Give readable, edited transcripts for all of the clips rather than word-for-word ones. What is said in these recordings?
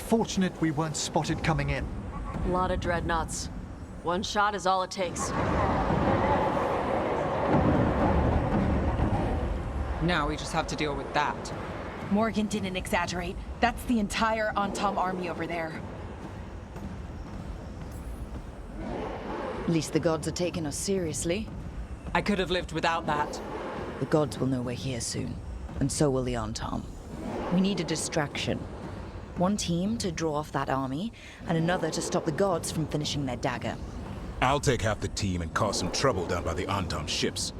fortunate we weren't spotted coming in. A lot of dreadnoughts. One shot is all it takes. Now we just have to deal with that. Morgan didn't exaggerate. That's the entire Antom army over there. At least the gods are taking us seriously. I could have lived without that. The gods will know we're here soon, and so will the Antom. We need a distraction. One team to draw off that army, and another to stop the gods from finishing their dagger. I'll take half the team and cause some trouble down by the Antom ships.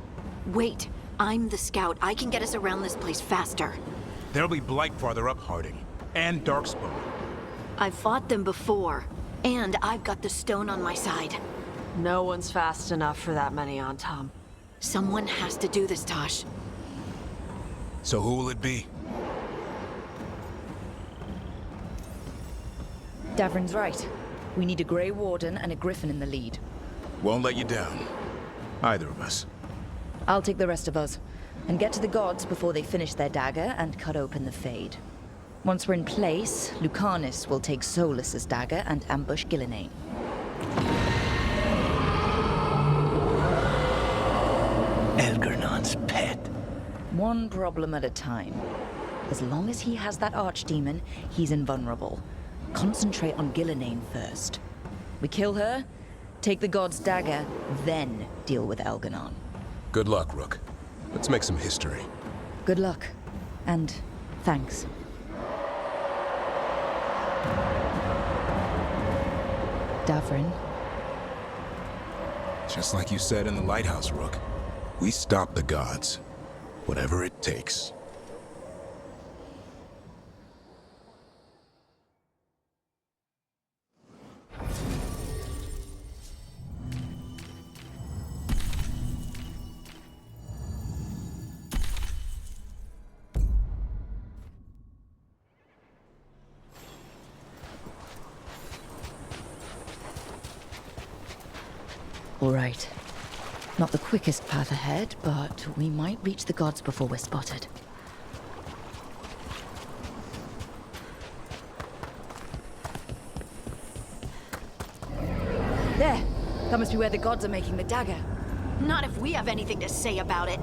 Wait, I'm the scout. I can get us around this place faster. There'll be Blight farther up, Harding. And Darkspawn. I've fought them before, and I've got the stone on my side. No one's fast enough for that many on Tom. Someone has to do this, Tosh. So who will it be? Davrin's right. We need a Grey Warden and a Griffin in the lead. Won't let you down. Either of us. I'll take the rest of us, and get to the gods before they finish their dagger and cut open the Fade. Once we're in place, Lucanus will take Solus's dagger and ambush Ghilan'nain. Elgar'nan's pet. One problem at a time. As long as he has that archdemon, he's invulnerable. Concentrate on Ghilan'nain first. We kill her, take the god's dagger, then deal with Elgar'nan. Good luck, Rook. Let's make some history. Good luck. And thanks. Davrin. Just like you said in the lighthouse, Rook. We stop the gods. Whatever it takes. All right. Not the quickest path ahead, but we might reach the gods before we're spotted. There! That must be where the gods are making the dagger. Not if we have anything to say about it.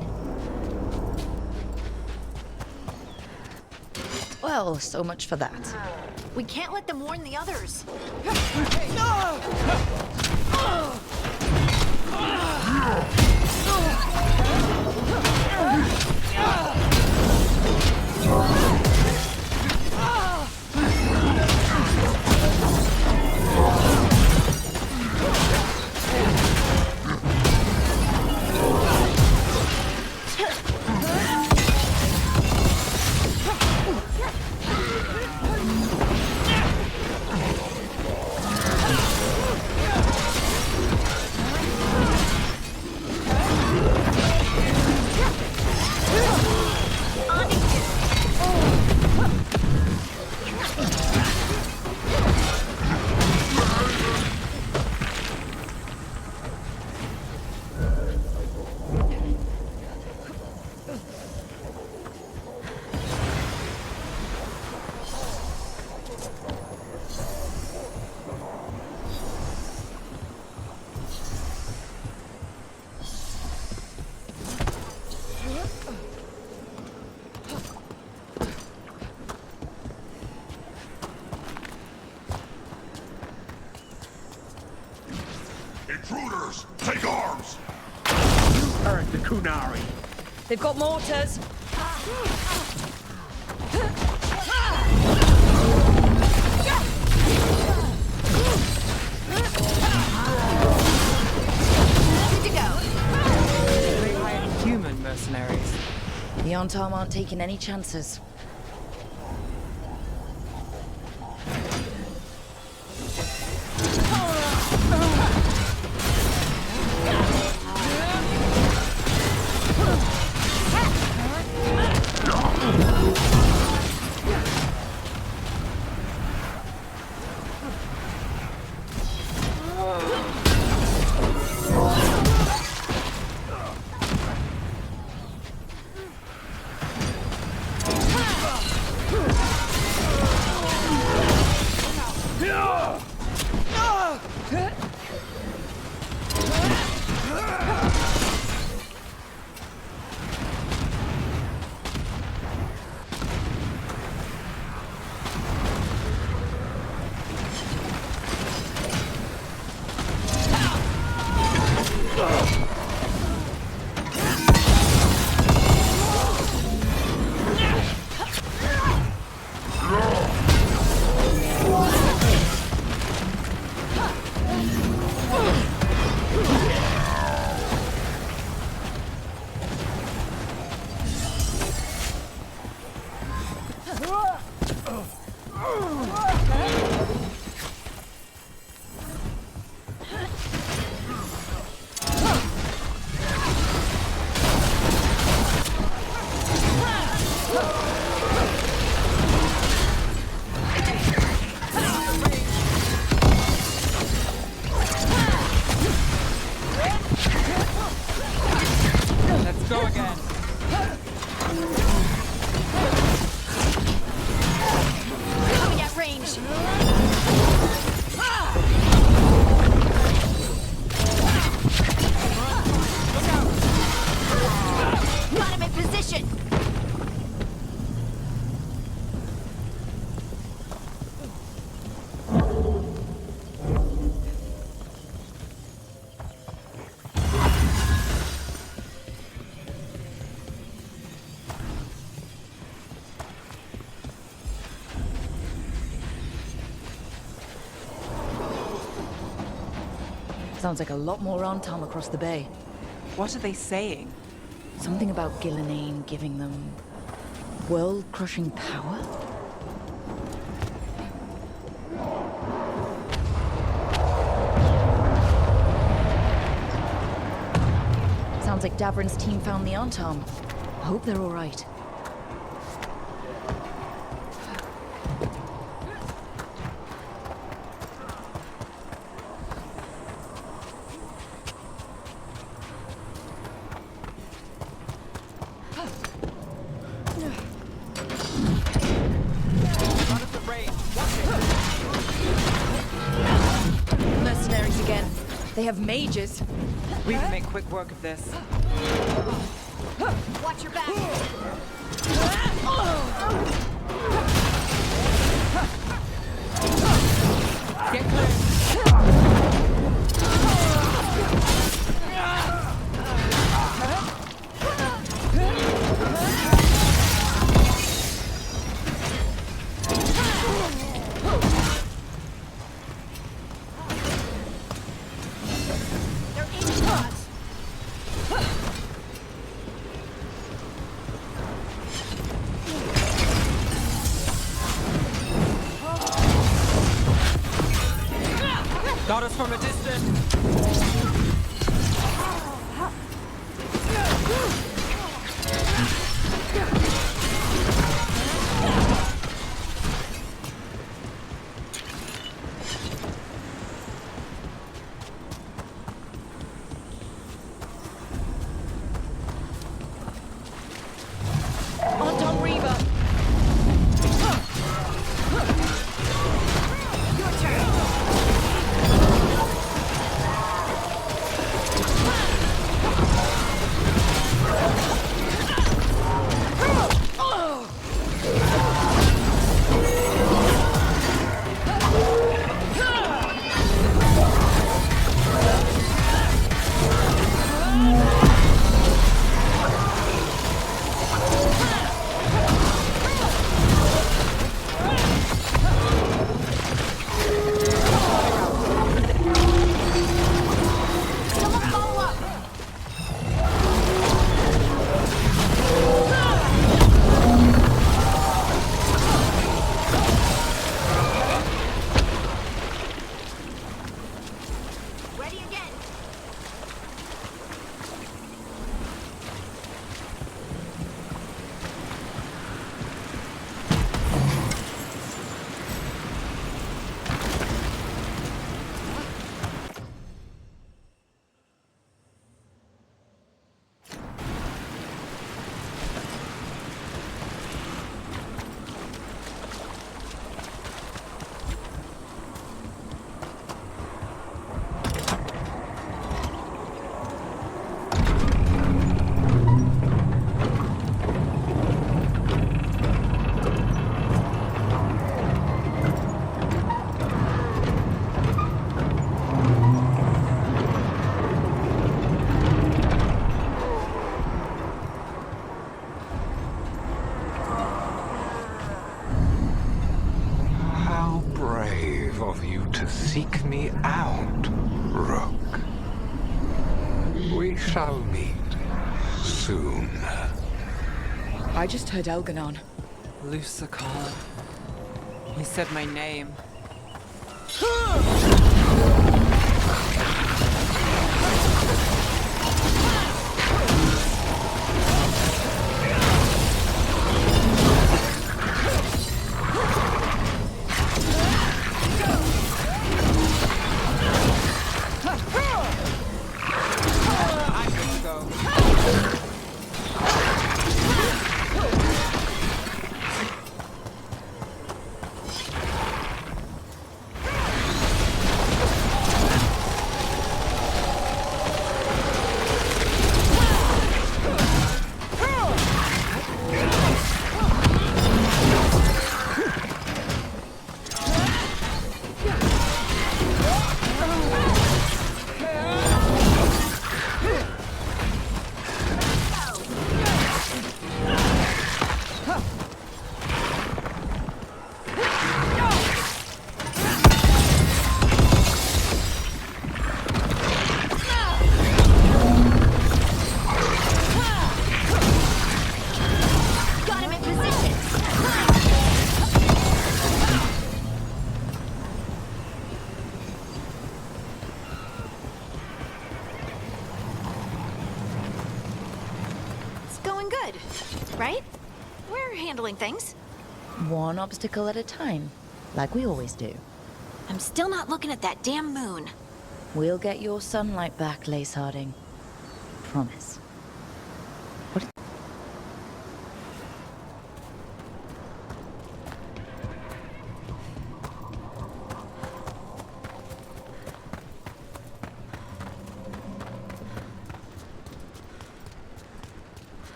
Well, so much for that. We can't let them warn the others. Intruders, take arms! You earned the Kunari. They've got mortars! Good to go. They hired human mercenaries. The Antom aren't taking any chances. Sounds like a lot more Antom across the bay. What are they saying? Something about Ghilan'nain giving them world-crushing power? Sounds like Davrin's team found the Antom. I hope they're all right. Mercenaries again. They have mages. We can make quick work of this. Watch your back. Get clear. They're aiming at us. Got us from a distance. Antom Reaver! Ready again. How brave of you to seek me out, Rook. We shall meet soon. I just heard Elgar'nan. Lucicar. He said my name. I can go. going good, right? We're handling things. One obstacle at a time, like we always do. I'm still not looking at that damn moon. We'll get your sunlight back, Lace Harding. Promise.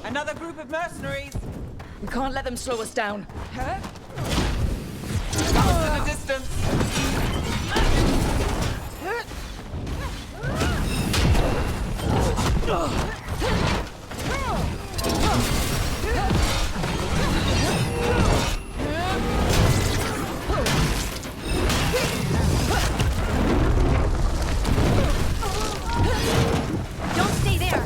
Another group of mercenaries! We can't let them slow us down. Huh? Guards in the distance! Don't stay there.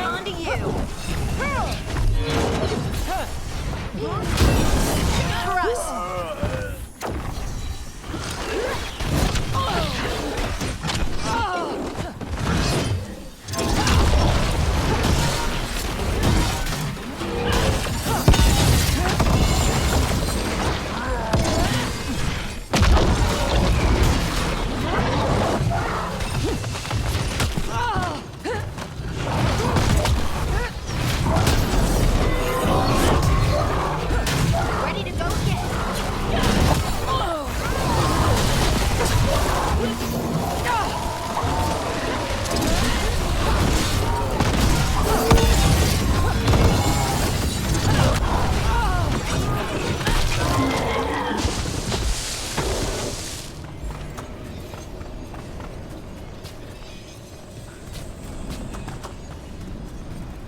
On to you. For us. Ready to go get.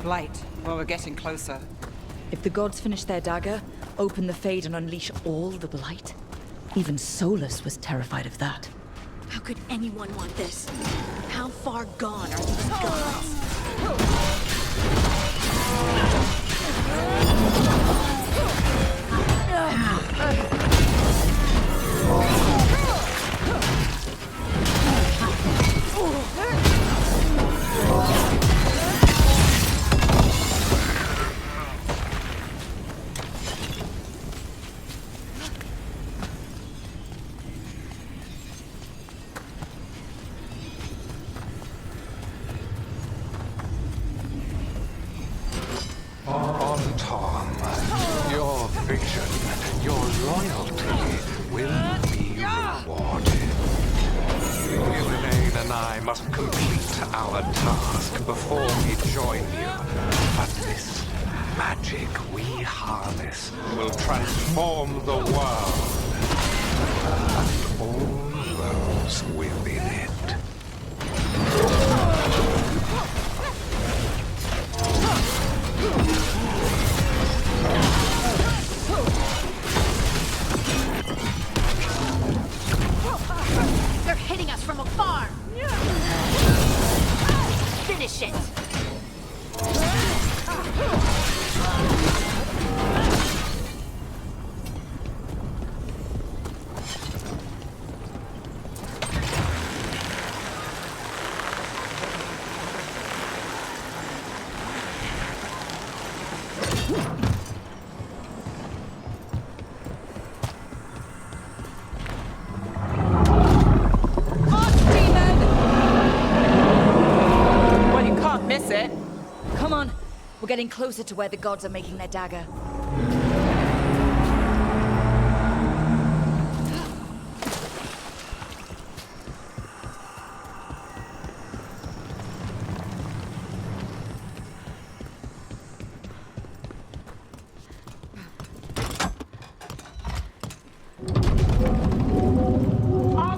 Light. Well, we're getting closer. If the gods finish their dagger, open the Fade and unleash all the blight. Even Solus was terrified of that. How could anyone want this? How far gone are these gods? On Tom, your vision, your loyalty will be rewarded. Ghilan'nain and I must complete our task before we join you. But this magic we harness will transform the world and all those within it. They're hitting us from afar. Finish it. Well, you can't miss it. Come on, we're getting closer to where the gods are making their dagger.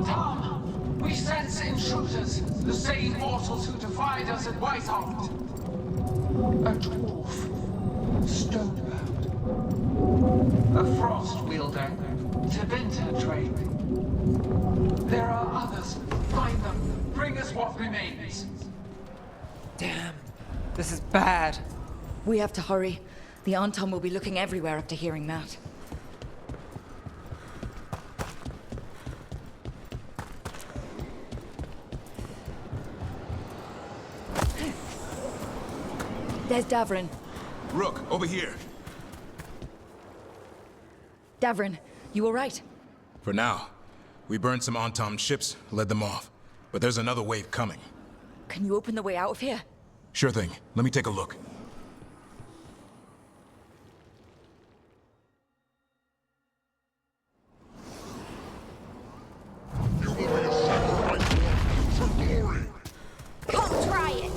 Tom! We sense intruders, the same mortals who defied us at Whitehart. A dwarf, stonebound. A frost wielder, Tabinta trait. mercenaries. Damn. This is bad. We have to hurry. The Anton will be looking everywhere after hearing that. There's Davrin. Rook, over here. Davrin, you all right? For now. We burned some Anton ships, led them off. But there's another wave coming. Can you open the way out of here? Sure thing. Let me take a look. You will be a sacrifice for glory. Come try it.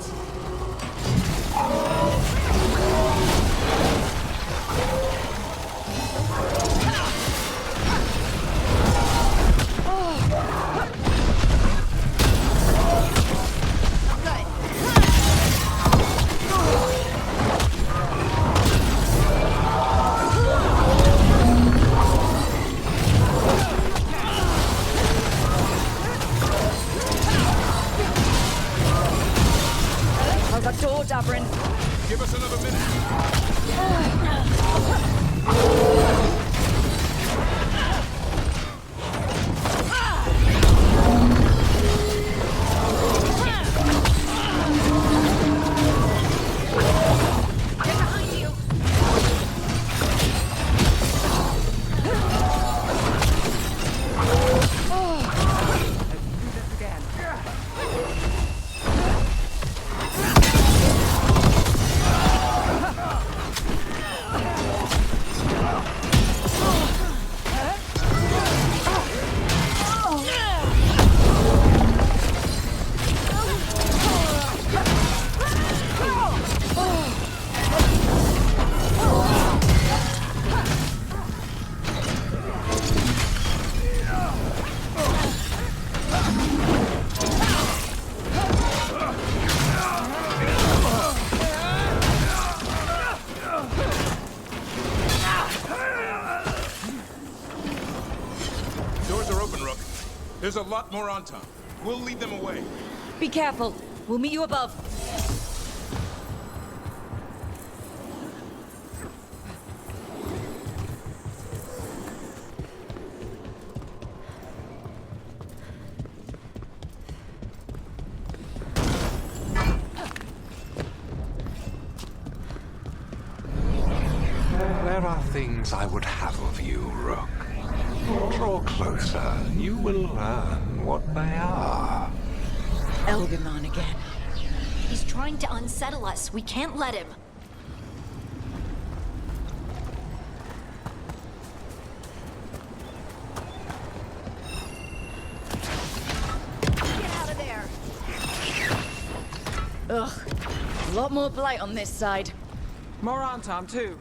How's that door, Davrin? Give us another minute. Doors are open, Rook. There's a lot more Anton. We'll lead them away. Be careful. We'll meet you above. There are things I would have of you, Rook. Draw closer. You will learn what they are. Elgar'nan again. He's trying to unsettle us. We can't let him. Get out of there. Ugh. A lot more blight on this side. More Anton, too.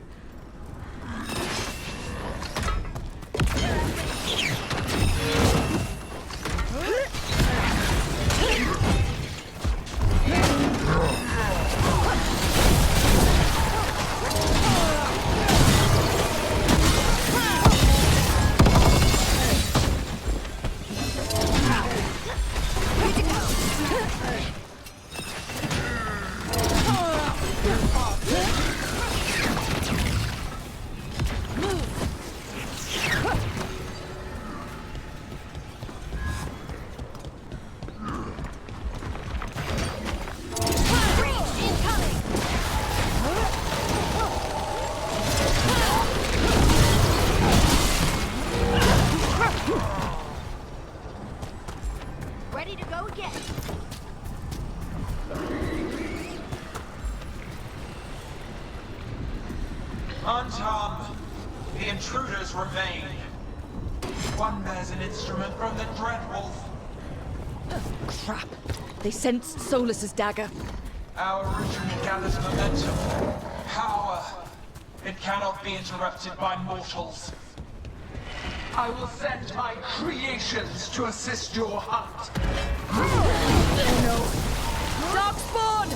Ready to go again. Anton, the intruders remain. One bears an instrument from the Dreadwolf. Crap. They sensed Solus's dagger. Our ritual gathers momentum. Power. It cannot be interrupted by mortals. I will send my creations to assist your hunt. Darkspawn!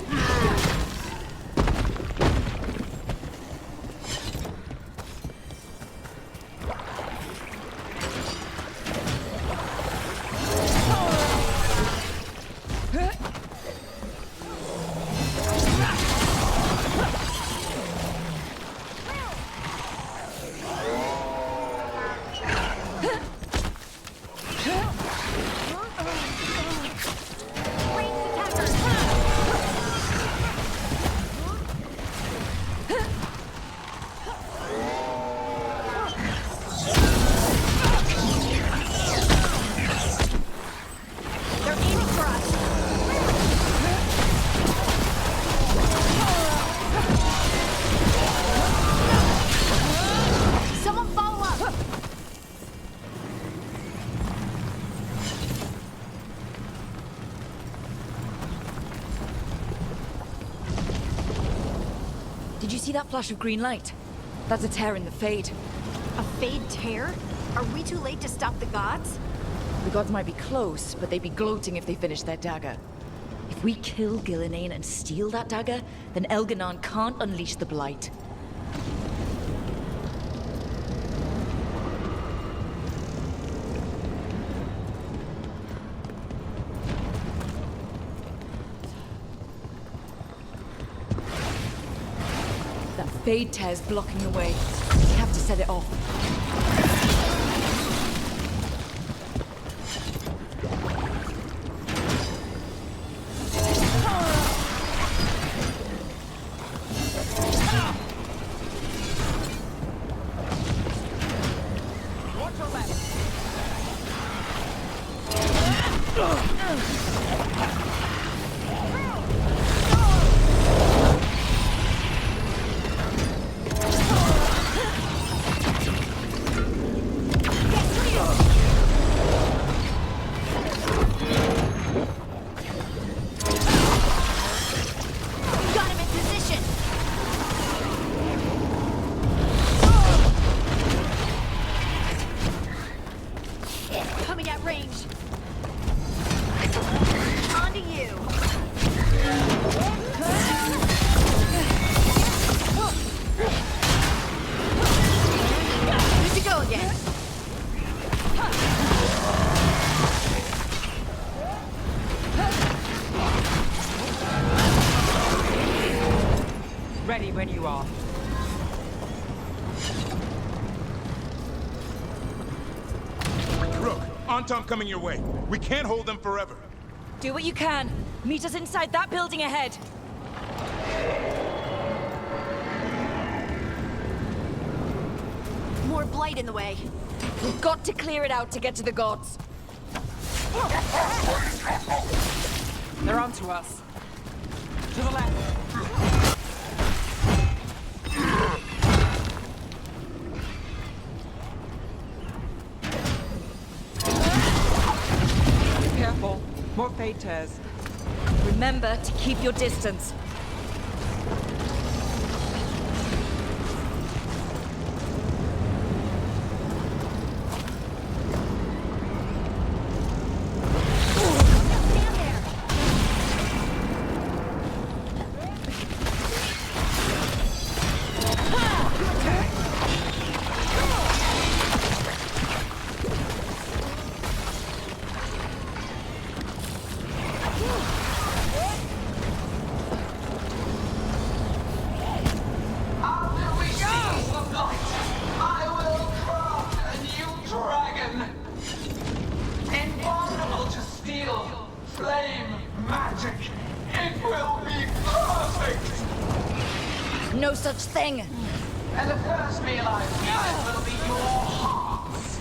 bullshit. Did you see that flash of green light? That's a tear in the Fade. A Fade tear? Are we too late to stop the gods? The gods might be close, but they'd be gloating if they finished their dagger. If we kill Ghilan'nain and steal that dagger, then Elgar'nan can't unleash the Blight. That Fade tear's blocking the way. We have to set it off. Ready when you are. Rook, Antom coming your way. We can't hold them forever. Do what you can. Meet us inside that building ahead. More blight in the way. We've got to clear it out to get to the gods. They're onto us. To the left. Careful. More Fade tears. Remember to keep your distance. No such thing! And the first meal I feed will be your hearts.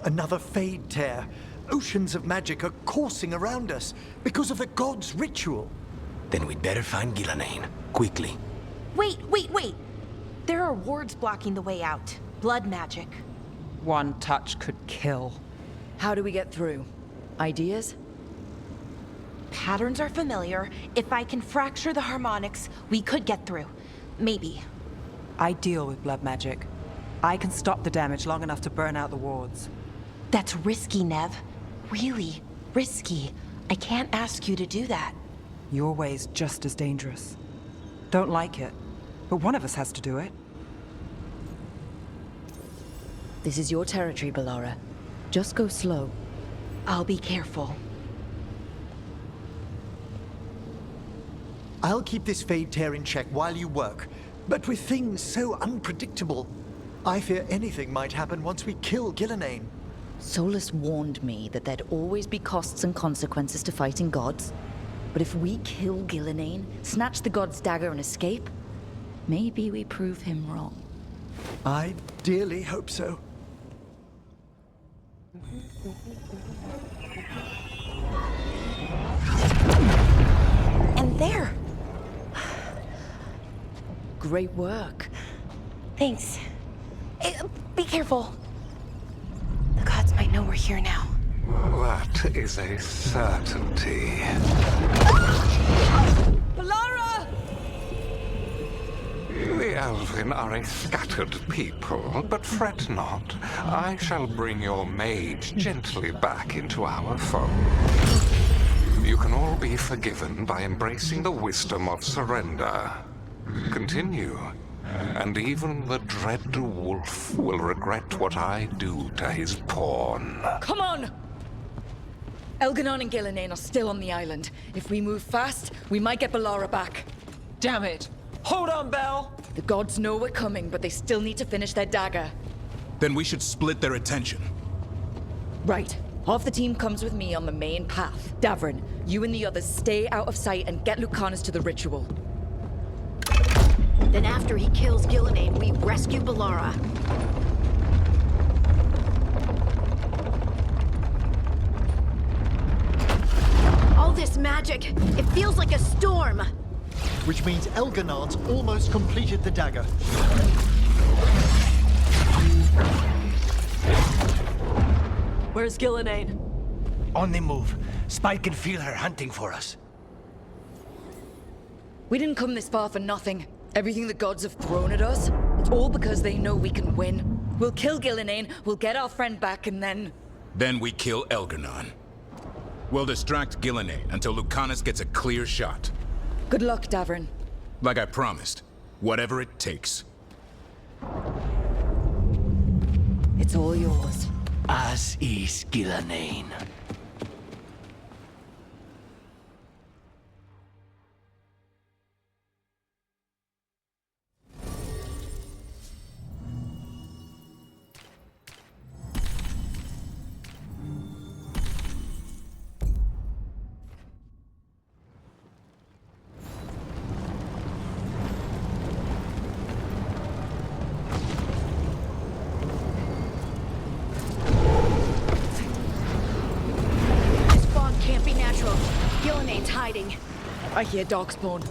Another fade tear. Oceans of magic are coursing around us because of the god's ritual. Then we'd better find Ghilan'nain, quickly. Wait! There are wards blocking the way out. Blood magic. One touch could kill. How do we get through? Ideas? Patterns are familiar. If I can fracture the harmonics, we could get through. Maybe. I deal with blood magic. I can stop the damage long enough to burn out the wards. That's risky, Nev. Really risky. I can't ask you to do that. Your way's just as dangerous. Don't like it, but one of us has to do it. This is your territory, Bellara. Just go slow. I'll be careful. I'll keep this fade tear in check while you work. But with things so unpredictable, I fear anything might happen once we kill Ghilan'nain. Solus warned me that there'd always be costs and consequences to fighting gods. But if we kill Ghilan'nain, snatch the god's dagger and escape, maybe we prove him wrong. I dearly hope so. And there! Great work. Thanks. Be careful. The gods might know we're here now. That is a certainty. Bellara! The Elven are a scattered people, but fret not. I shall bring your mage gently back into our fold. You can all be forgiven by embracing the wisdom of surrender. Continue, and even the dread wolf will regret what I do to his pawn. Come on! Elgar'nan and Ghilan'nain are still on the island. If we move fast, we might get Bellara back. Damn it! Hold on, Belle! The gods know we're coming, but they still need to finish their dagger. Then we should split their attention. Right. Half the team comes with me on the main path. Davrin, you and the others stay out of sight and get Lucanus to the ritual. Then after he kills Ghilan'nain, we rescue Bellara. All this magic, it feels like a storm. Which means Elgar'nan's almost completed the dagger. Where's Ghilan'nain? On the move. Spike can feel her hunting for us. We didn't come this far for nothing. Everything the gods have thrown at us, it's all because they know we can win. We'll kill Ghilan'nain, we'll get our friend back, and then... Then we kill Elgar'nan. We'll distract Ghilan'nain until Lucanus gets a clear shot. Good luck, Davrin. Like I promised, whatever it takes. It's all yours. As is Ghilan'nain. Ghilan'nain's hiding. I hear Darkspawn.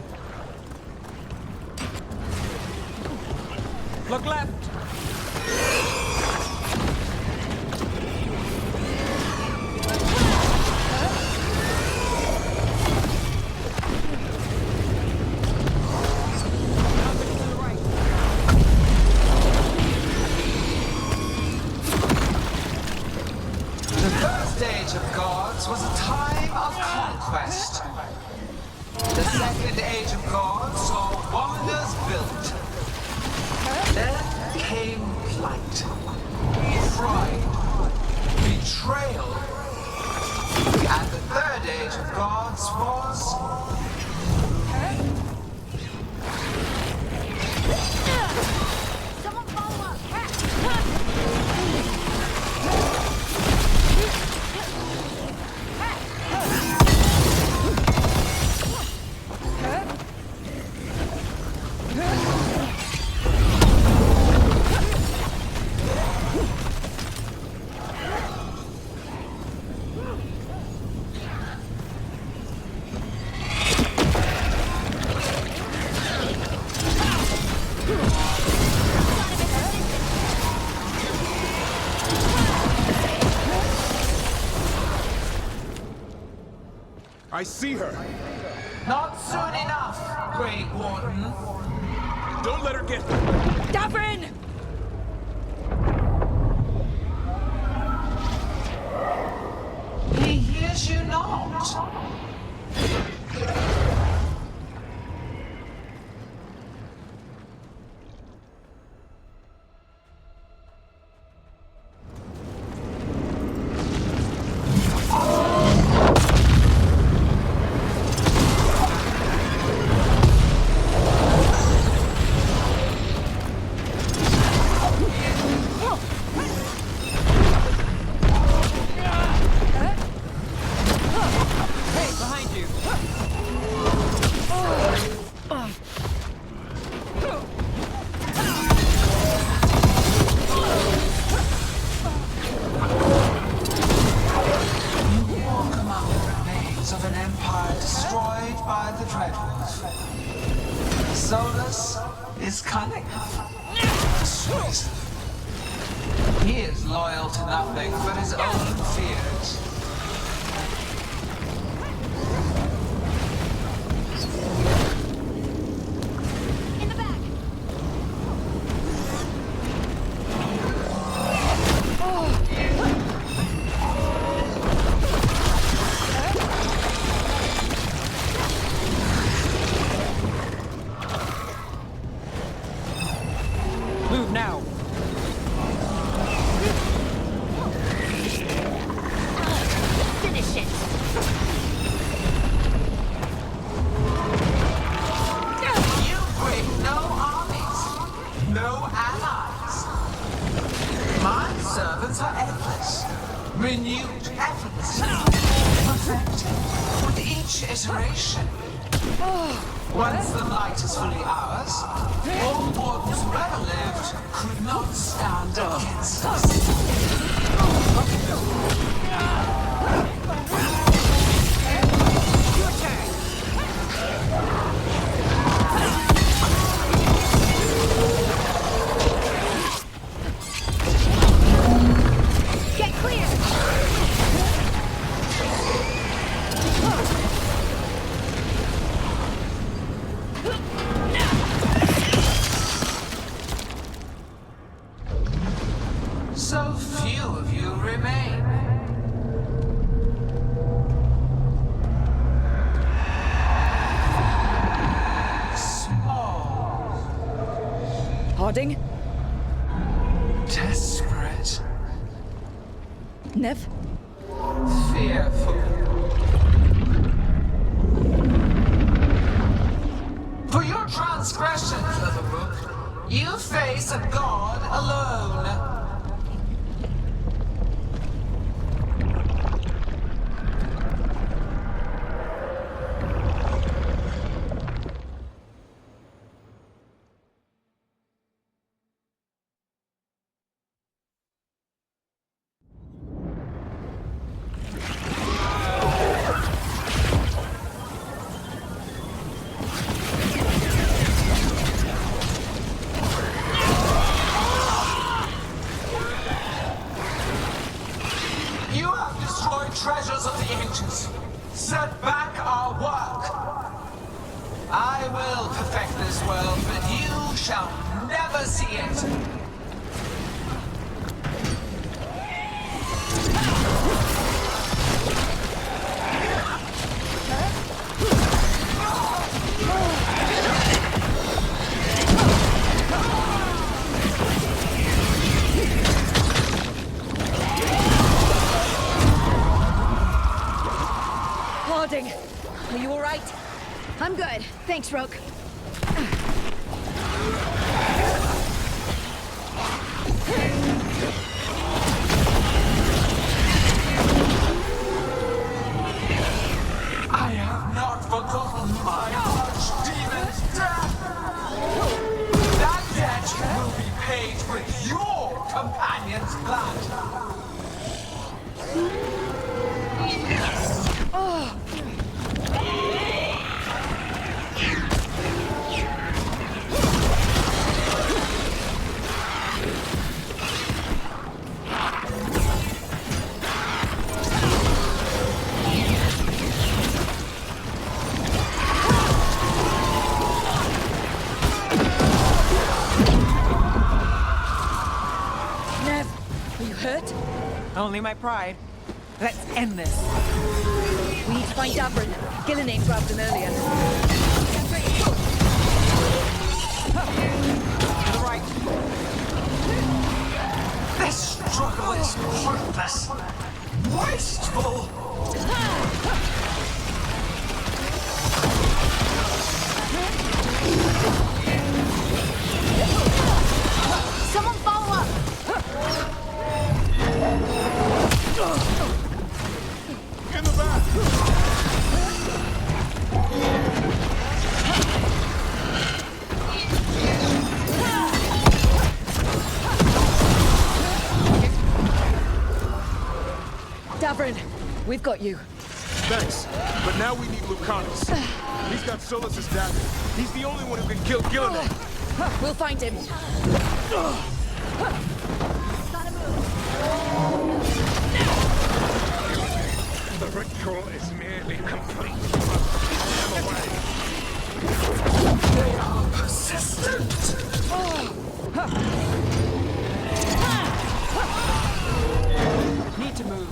Look left! The first age of gods was a time of conquest. The second age of gods saw wonders built. Then came plight, pride, betrayal. And the third age of gods was... Someone follow up! I see her. Not soon enough, Grey Warden. Don't let her get... Davrin! He hears you not. Solus is cunning. Persuasive. He is loyal to nothing but his own fears. In the back. Move now. Finish it. You bring no armies, no allies. My servants are endless, renewed effortlessly, perfected with each iteration. Once the light is fully ours, all wardens who ever lived could not stand against us. Get clear. So few of you remain. Small, Harding? desperate, Nev? fearful. For your transgressions, Leatherrook, you face a god alone. You have destroyed treasures of the ancients. Set back our work. I will perfect this world, but you shall never see it. Harding, are you all right? I'm good. Thanks, Roke. I have not forgotten my archdemon's death. That debt will be paid with your companion's blood. Only my pride. Let's end this. We need to find Davrin. Ghilan'nain grabbed him earlier. To the right. This struggle is pointless. Wasteful. Someone follow up! In the back! Davrin, we've got you. Thanks, but now we need Lucanus. He's got Solus's dagger. He's the only one who can kill Ghilan'nain. We'll find him. The ritual is nearly complete. They are persistent. Need to move.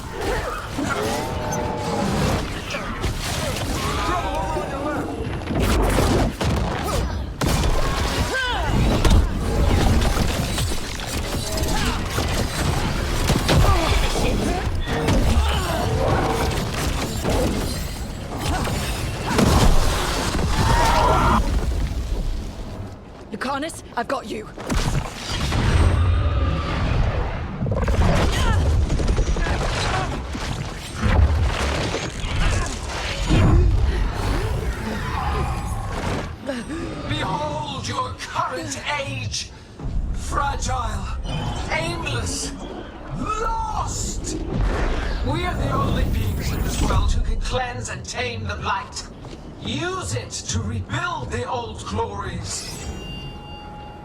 Lucanus, I've got you. Behold your current age. Fragile, aimless, lost. We are the only beings in this world who can cleanse and tame the blight. Use it to rebuild the old glories.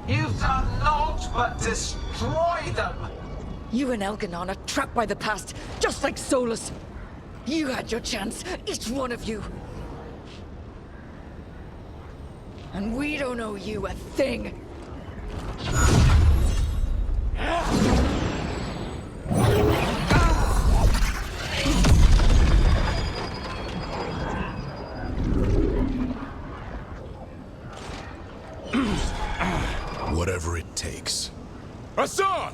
You've done naught but destroy them. You and Elgar'nan are trapped by the past, just like Solus. You had your chance, each one of you. And we don't owe you a thing. Whatever it takes. Hassan!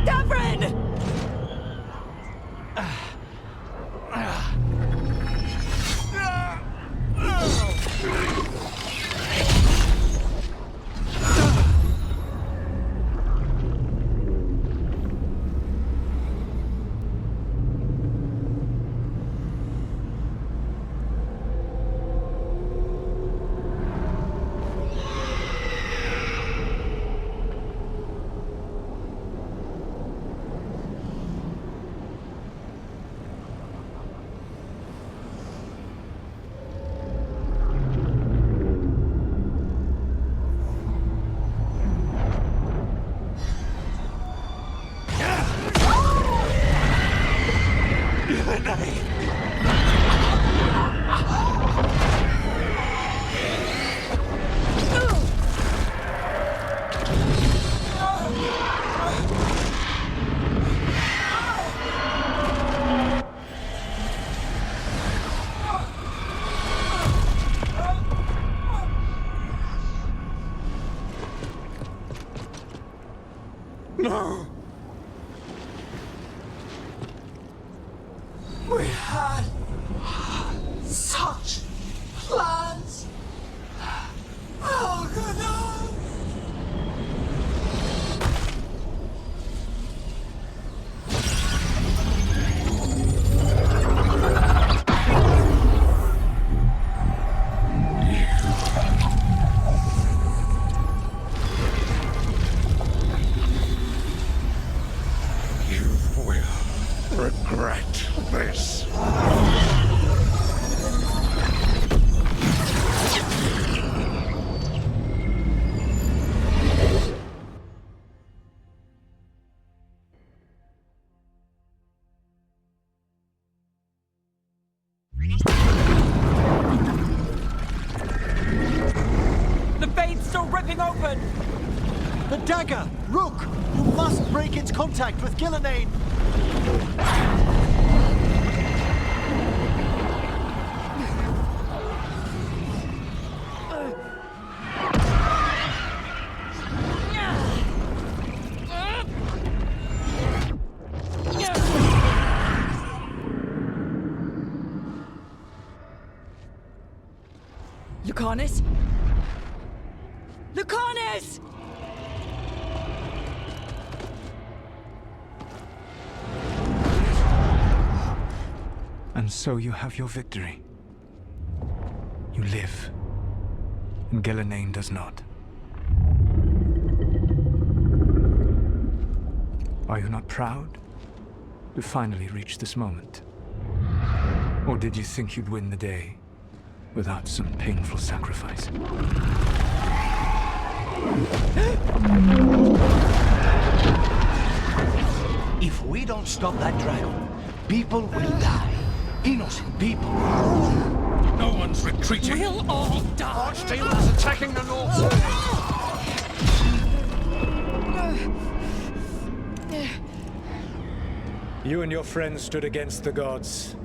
Davrin! No! We had such plans. Elgar'nan. ripping open! The dagger! Rook! You must break its contact with Ghilan'nain! Lucanus? Lucanus! And so you have your victory. You live, and Ghilan'nain does not. Are you not proud to finally reach this moment? Or did you think you'd win the day without some painful sacrifice? If we don't stop that dragon, people will die. Innocent people. No one's retreating. We'll all die. Archdemon is attacking the north. You and your friends stood against the gods.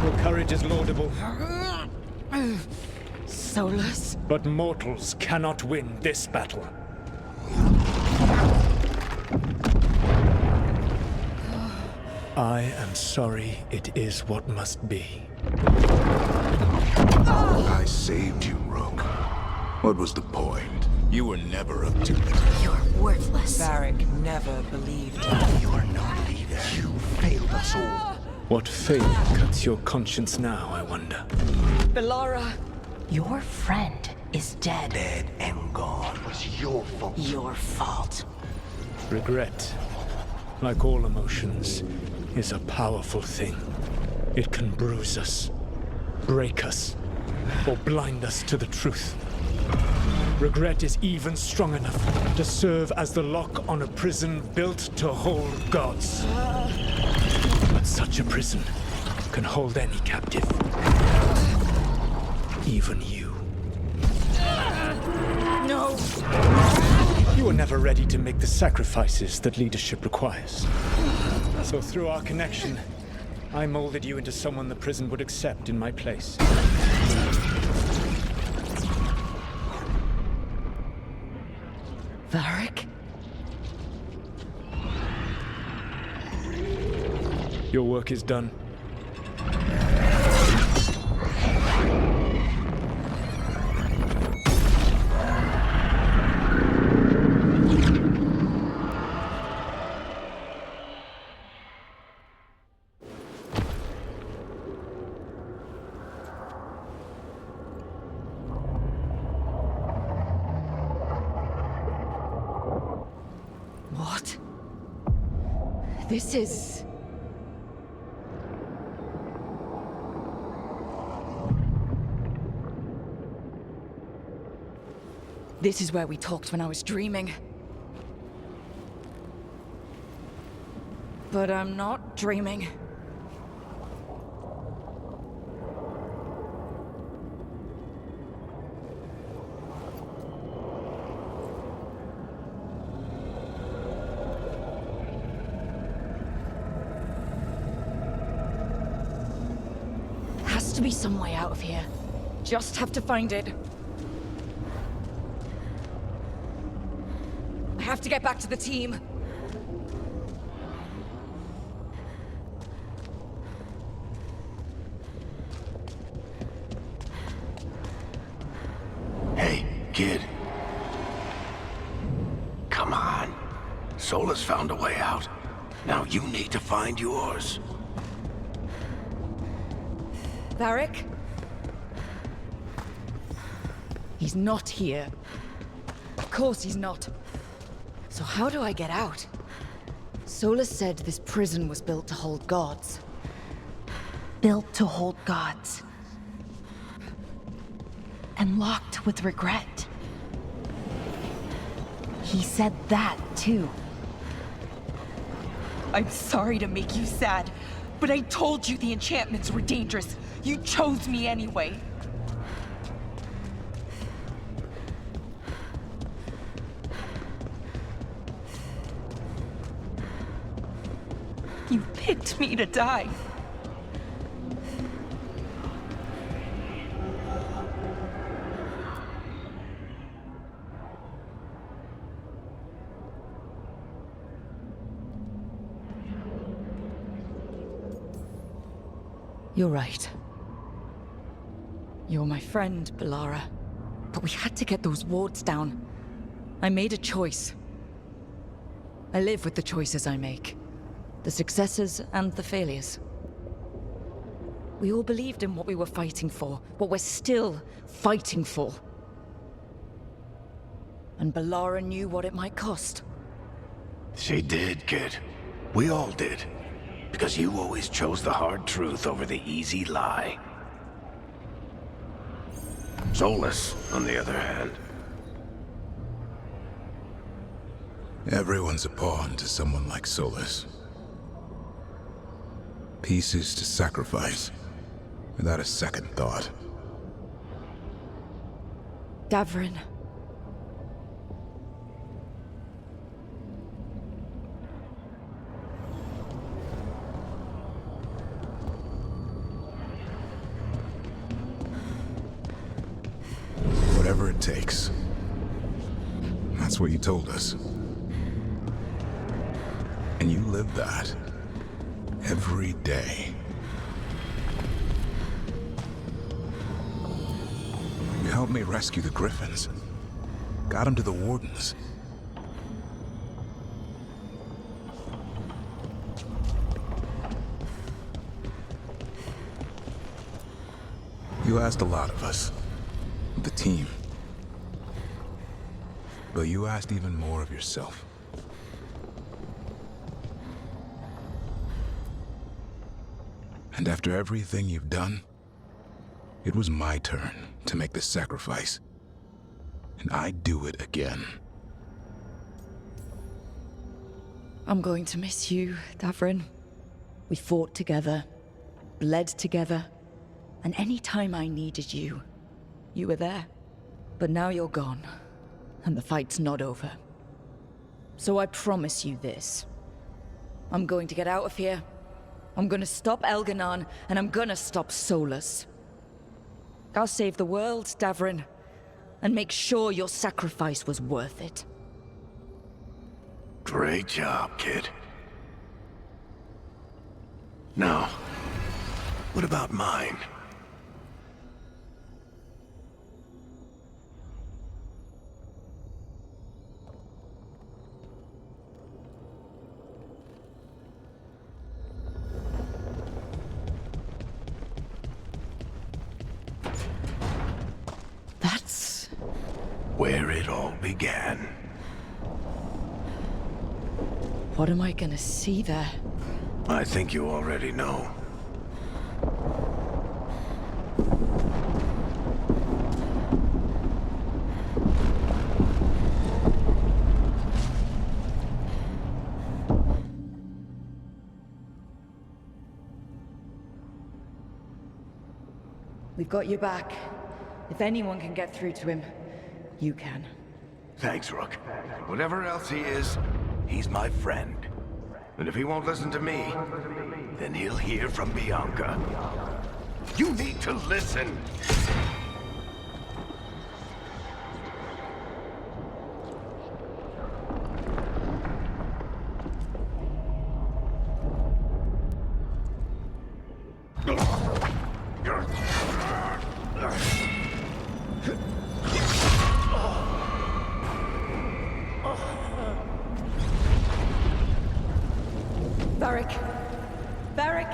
Your courage is laudable. Solus? But mortals cannot win this battle. I am sorry it is what must be. I saved you, Rook. What was the point? You were never up to it. You're worthless. Varric never believed. You are no leader. You failed us all. What fate cuts your conscience now, I wonder? Belara! Your friend is dead. Dead and gone. It was your fault. Your fault. Regret, like all emotions, is a powerful thing. It can bruise us, break us, or blind us to the truth. Regret is even strong enough to serve as the lock on a prison built to hold gods. But such a prison can hold any captive. Even you. No! You were never ready to make the sacrifices that leadership requires. So through our connection, I molded you into someone the prison would accept in my place. Varric? Your work is done. What? This is... This is where we talked when I was dreaming. But I'm not dreaming. Has to be some way out of here. Just have to find it. I have to get back to the team. Hey, kid. Come on. Solus found a way out. Now you need to find yours. Varric? He's not here. Of course he's not. So how do I get out? Solus said this prison was built to hold gods. Built to hold gods. And locked with regret. He said that, too. I'm sorry to make you sad, but I told you the enchantments were dangerous. You chose me anyway. picked me to die. You're right. You're my friend, Bellara. But we had to get those wards down. I made a choice. I live with the choices I make. The successes and the failures. We all believed in what we were fighting for, what we're still fighting for. And Bellara knew what it might cost. She did, kid. We all did. Because you always chose the hard truth over the easy lie. Solus, on the other hand. Everyone's a pawn to someone like Solus. Pieces to sacrifice, without a second thought. Davrin. Whatever it takes. That's what you told us. And you live that. Every day. You helped me rescue the Griffins. Got them to the Wardens. You asked a lot of us. The team. But you asked even more of yourself. And after everything you've done, it was my turn to make the sacrifice. And I'd do it again. I'm going to miss you, Davrin. We fought together, bled together, and any time I needed you, you were there. But now you're gone, and the fight's not over. So I promise you this. I'm going to get out of here. I'm gonna stop Elgar'nan, and I'm gonna stop Solus. I'll save the world, Davrin, and make sure your sacrifice was worth it. Great job, kid. Now, what about mine? That's where it all began. What am I gonna see there? I think you already know. We've got your back. If anyone can get through to him, you can. Thanks, Rook. Whatever else he is, he's my friend. And if he won't listen to me, then he'll hear from Bianca. You need to listen! Varric! Varric!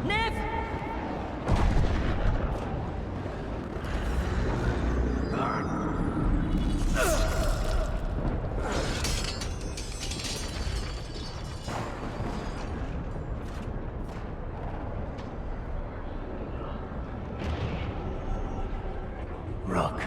Nev! Rook.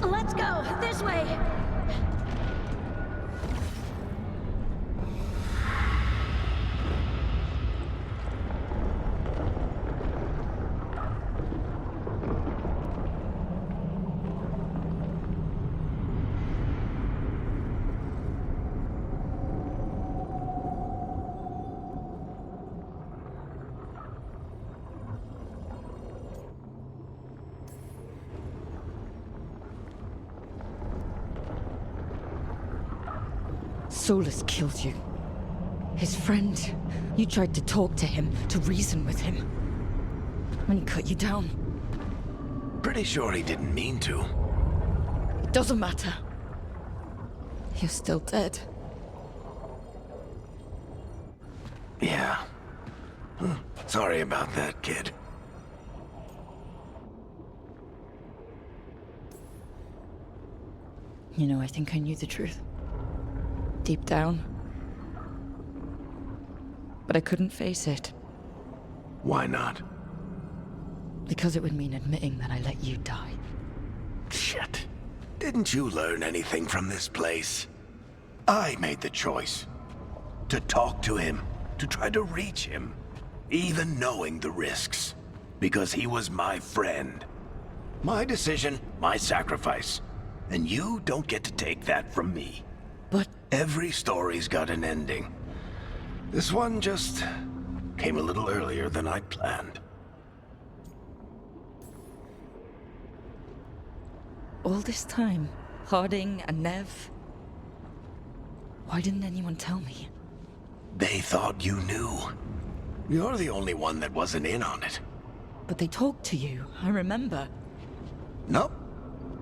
Let's go! This way! Solus killed you. His friend. You tried to talk to him, to reason with him. When he cut you down. Pretty sure he didn't mean to. It doesn't matter. You're still dead. Yeah. Sorry about that, kid. You know, I think I knew the truth. Deep down. But I couldn't face it. Why not? Because it would mean admitting that I let you die. Shit. Didn't you learn anything from this place? I made the choice. To talk to him, to try to reach him, even knowing the risks. Because he was my friend. My decision, my sacrifice. And you don't get to take that from me. But every story's got an ending. This one just came a little earlier than I'd planned. all this time, Harding and Nev, why didn't anyone tell me? They thought you knew. You're the only one that wasn't in on it. But they talked to you, I remember. Nope.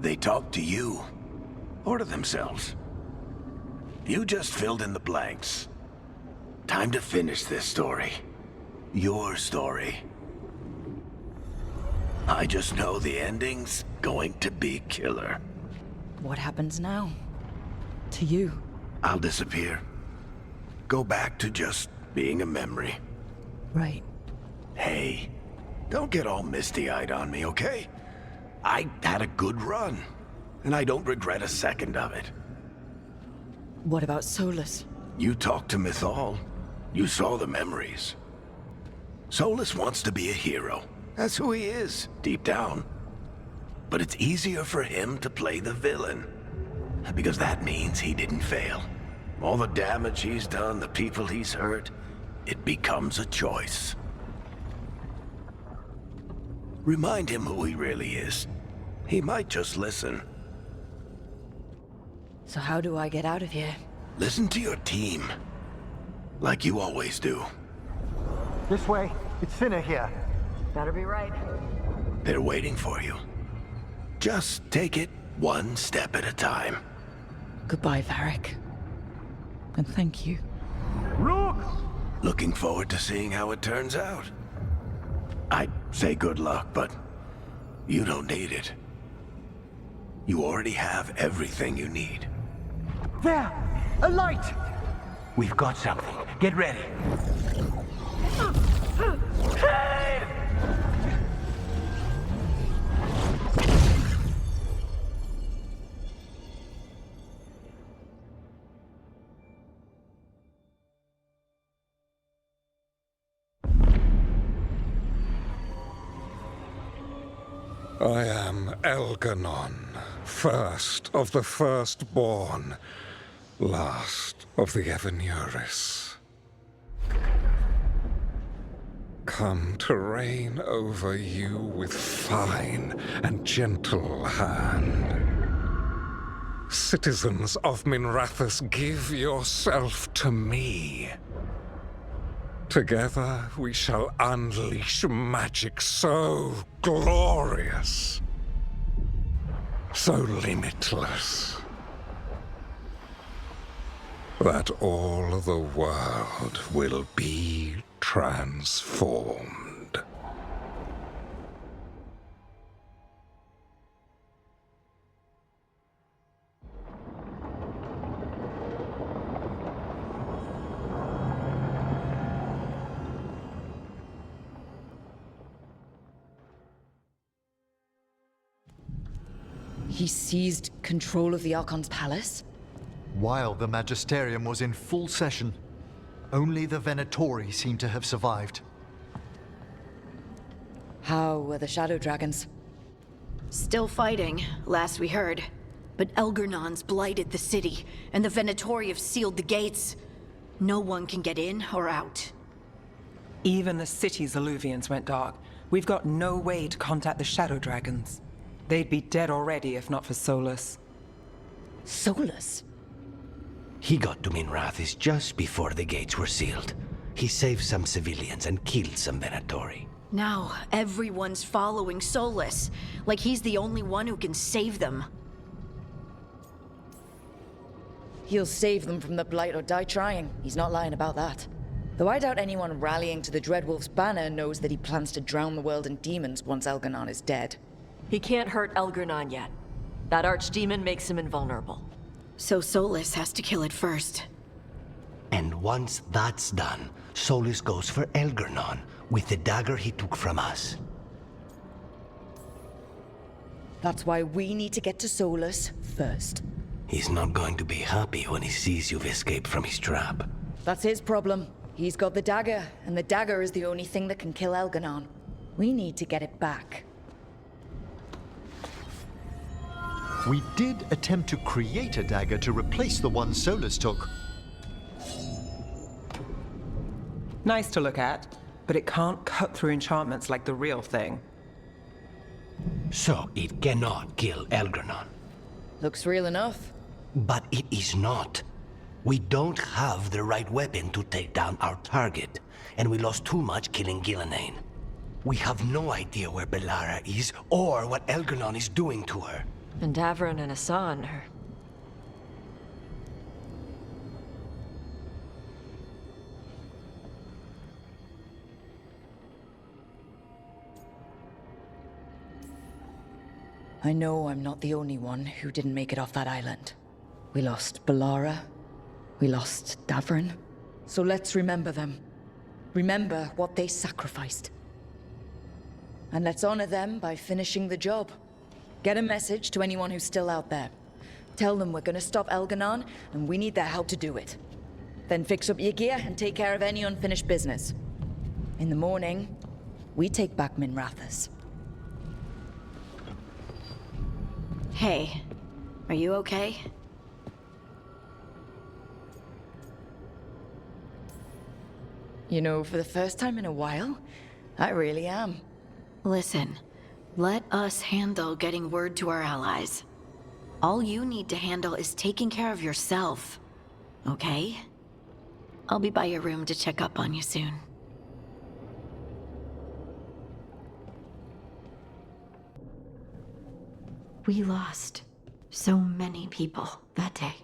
They talked to you. Or to themselves. You just filled in the blanks. Time to finish this story. Your story. I just know the ending's going to be killer. What happens now? To you? I'll disappear. Go back to just being a memory. Right. Hey, don't get all misty-eyed on me, okay? I had a good run, and I don't regret a second of it. What about Solus? You talked to Mythal. You saw the memories. Solus wants to be a hero. That's who he is, deep down. But it's easier for him to play the villain. Because that means he didn't fail. All the damage he's done, the people he's hurt, it becomes a choice. Remind him who he really is. He might just listen. So how do I get out of here? Listen to your team. Like you always do. This way. It's thinner here. Better be right. They're waiting for you. Just take it one step at a time. Goodbye, Varric. And thank you. Look! Looking forward to seeing how it turns out. I'd say good luck, but you don't need it. You already have everything you need. There! A light! We've got something. Get ready. I am Elgar'nan, first of the firstborn, last of the Evenuris. Come to reign over you with fine and gentle hand. Citizens of Minrathous, give yourself to me. Together we shall unleash magic so glorious, so limitless, that all the world will be transformed. He seized control of the Archon's palace? While the Magisterium was in full session, only the Venatori seem to have survived. How were the Shadow Dragons? Still fighting, last we heard. But Elgar'nan's blighted the city, and the Venatori have sealed the gates. No one can get in or out. Even the city's Alluvians went dark. We've got no way to contact the Shadow Dragons. They'd be dead already if not for Solus. Solus? He got to Minrathis just before the gates were sealed. He saved some civilians and killed some Venatori. Now, everyone's following Solus, like he's the only one who can save them. He'll save them from the Blight or die trying. He's not lying about that. Though I doubt anyone rallying to the Dreadwolf's banner knows that he plans to drown the world in demons once Elgar'nan is dead. He can't hurt Elgar'nan yet. That archdemon makes him invulnerable. So Solus has to kill it first. And once that's done, Solus goes for Elgar'nan with the dagger he took from us. That's why we need to get to Solus first. He's not going to be happy when he sees you've escaped from his trap. That's his problem. He's got the dagger, and the dagger is the only thing that can kill Elgar'nan. We need to get it back. We did attempt to create a dagger to replace the one Solus took. Nice to look at, but it can't cut through enchantments like the real thing. So it cannot kill Elgar'nan. Looks real enough. But it is not. We don't have the right weapon to take down our target, and we lost too much killing Ghilan'nain. We have no idea where Bellara is, or what Elgar'nan is doing to her. And Davron and Hassan are... I know I'm not the only one who didn't make it off that island. We lost Bellara. We lost Davron. So let's remember them. Remember what they sacrificed. And let's honor them by finishing the job. Get a message to anyone who's still out there. Tell them we're gonna stop Elgar'nan, and we need their help to do it. Then fix up your gear and take care of any unfinished business. In the morning, we take back Minrathis. Hey, are you okay? You know, for the first time in a while, I really am. Listen, let us handle getting word to our allies. All you need to handle is taking care of yourself, okay? I'll be by your room to check up on you soon. We lost so many people that day.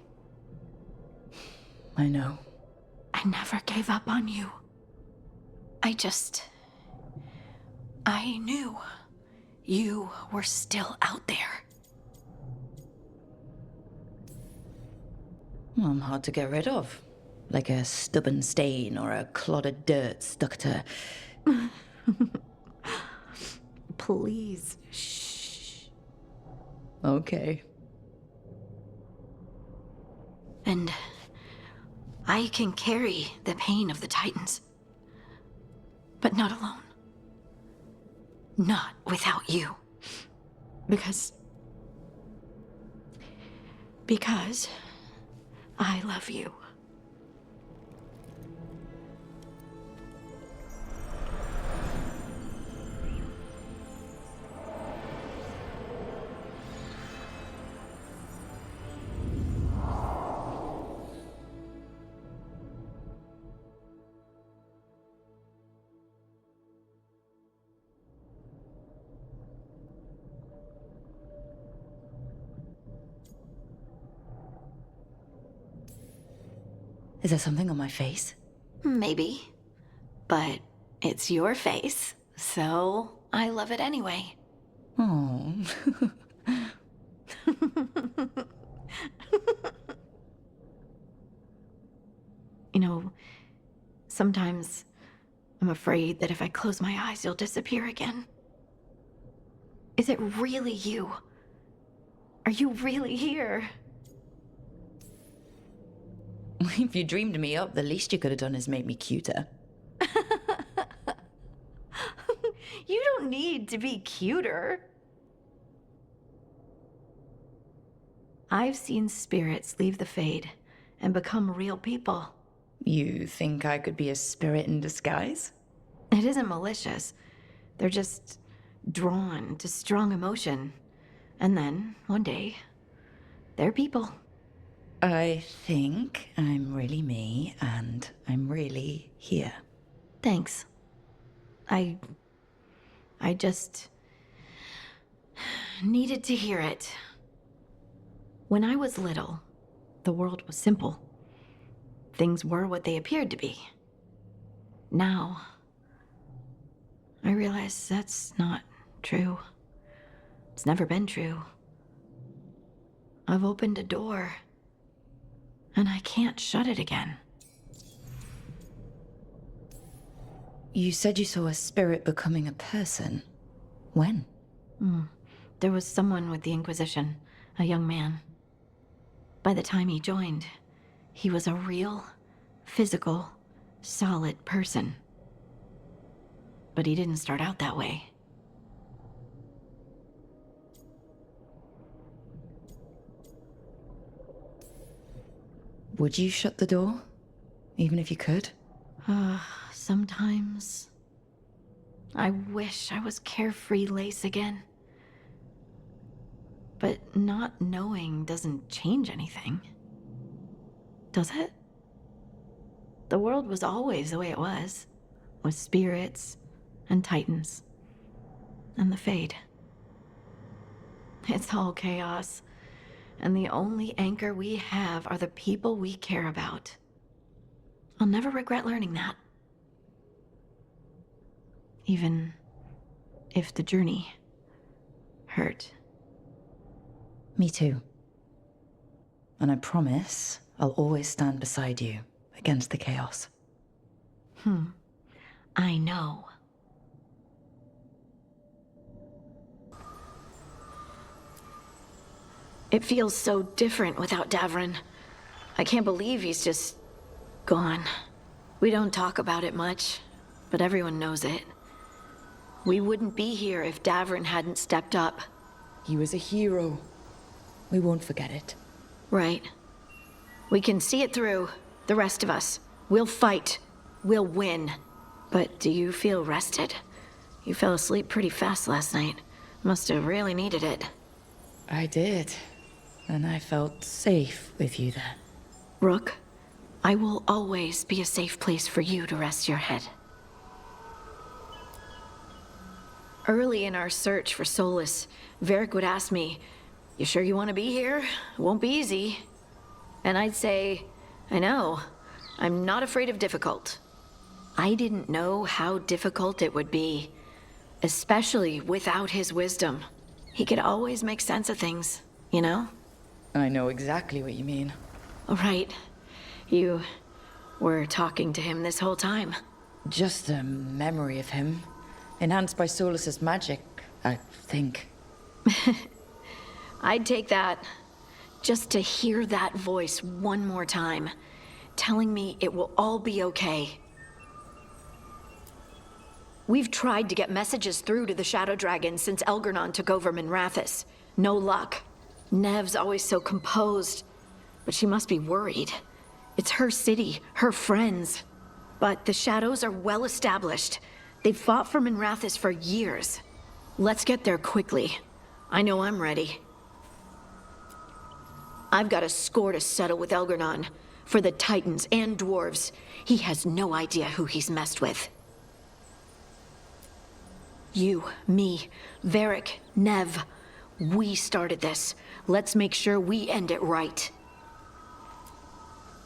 I know. I never gave up on you. I knew you were still out there. Well, I'm hard to get rid of. Like a stubborn stain or a clod of dirt stuck to... Please, shh. Okay. And I can carry the pain of the Titans. But not alone. Not without you. Because I love you. Is there something on my face? Maybe. But it's your face, so I love it anyway. Oh. You know, sometimes I'm afraid that if I close my eyes, you'll disappear again. Is it really you? Are you really here? If you dreamed me up, the least you could have done is make me cuter. You don't need to be cuter. I've seen spirits leave the Fade and become real people. You think I could be a spirit in disguise? It isn't malicious. They're just drawn to strong emotion. And then, one day, they're people. I think I'm really me, and I'm really here. Thanks. I just needed to hear it. When I was little, the world was simple. Things were what they appeared to be. Now, I realize that's not true. It's never been true. I've opened a door, and I can't shut it again. You said you saw a spirit becoming a person. When? There was someone with the Inquisition, a young man. By the time he joined, he was a real, physical, solid person. But he didn't start out that way. Would you shut the door? Even if you could? Sometimes I wish I was carefree Lace again. But not knowing doesn't change anything. Does it? The world was always the way it was, with spirits and titans and the Fade. It's all chaos, and the only anchor we have are the people we care about. I'll never regret learning that. Even if the journey hurt. Me too. And I promise I'll always stand beside you against the chaos. I know. It feels so different without Davrin. I can't believe he's just gone. We don't talk about it much, but everyone knows it. We wouldn't be here if Davrin hadn't stepped up. He was a hero. We won't forget it. Right. We can see it through, the rest of us. We'll fight. We'll win. But do you feel rested? You fell asleep pretty fast last night. Must have really needed it. I did. And I felt safe with you there. Rook, I will always be a safe place for you to rest your head. Early in our search for solace, Varric would ask me, "You sure you want to be here? It won't be easy." And I'd say, "I know. I'm not afraid of difficult." I didn't know how difficult it would be, especially without his wisdom. He could always make sense of things, you know? I know exactly what you mean. Right. You were talking to him this whole time. Just a memory of him. Enhanced by Solus's magic, I think. I'd take that. Just to hear that voice one more time, telling me it will all be okay. We've tried to get messages through to the Shadow Dragon since Elgar'nan took over Minrathous. No luck. Nev's always so composed, but she must be worried. It's her city, her friends. But the Shadows are well established. They've fought for Minrathous for years. Let's get there quickly. I know I'm ready. I've got a score to settle with Elgar'nan. For the Titans and Dwarves. He has no idea who he's messed with. You, me, Varric, Nev. We started this. Let's make sure we end it right.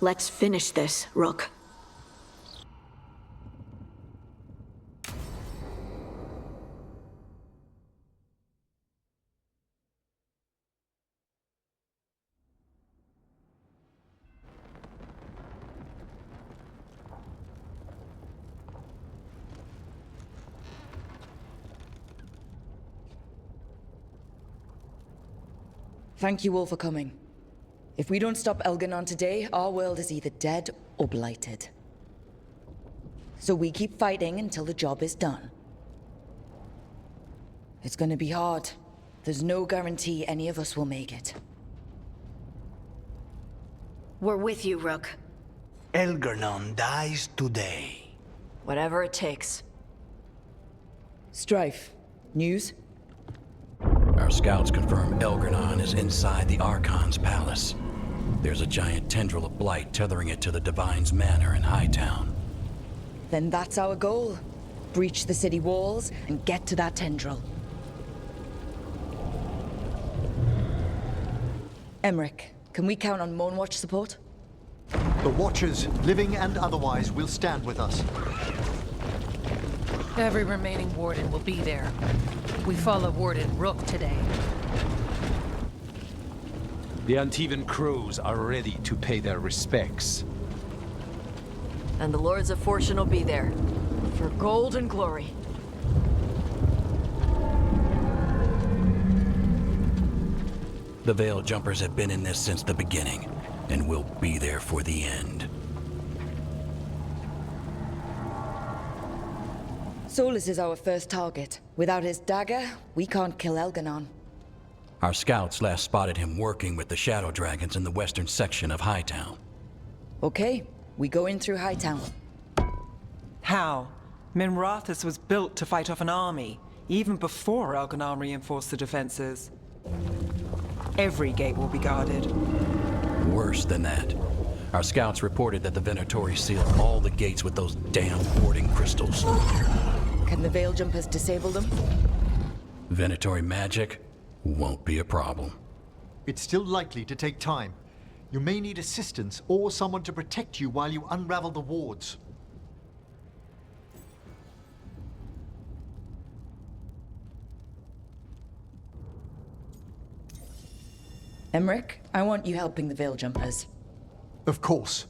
Let's finish this, Rook. Thank you all for coming. If we don't stop Elgar'nan today, our world is either dead or blighted. So we keep fighting until the job is done. It's gonna be hard. There's no guarantee any of us will make it. We're with you, Rook. Elgar'nan dies today. Whatever it takes. Strife, news? Our scouts confirm Elgar'nan is inside the Archon's palace. There's a giant tendril of blight tethering it to the Divine's manor in Hightown. Then that's our goal. Breach the city walls and get to that tendril. Emmerich, can we count on Moonwatch support? The Watchers, living and otherwise, will stand with us. Every remaining Warden will be there. We follow Warden Rook today. The Antivan crows are ready to pay their respects. And the Lords of Fortune will be there. For gold and glory. The Veil Jumpers have been in this since the beginning, and will be there for the end. Solus is our first target. Without his dagger, we can't kill Elgar'nan. Our scouts last spotted him working with the Shadow Dragons in the western section of Hightown. Okay, we go in through Hightown. How? Minrathous was built to fight off an army, even before Elgar'nan reinforced the defenses. Every gate will be guarded. Worse than that. Our scouts reported that the Venatori sealed all the gates with those damn warding crystals. Can the Veil Jumpers disable them? Venatori magic won't be a problem. It's still likely to take time. You may need assistance or someone to protect you while you unravel the wards. Emmerich, I want you helping the Veil Jumpers. Of course.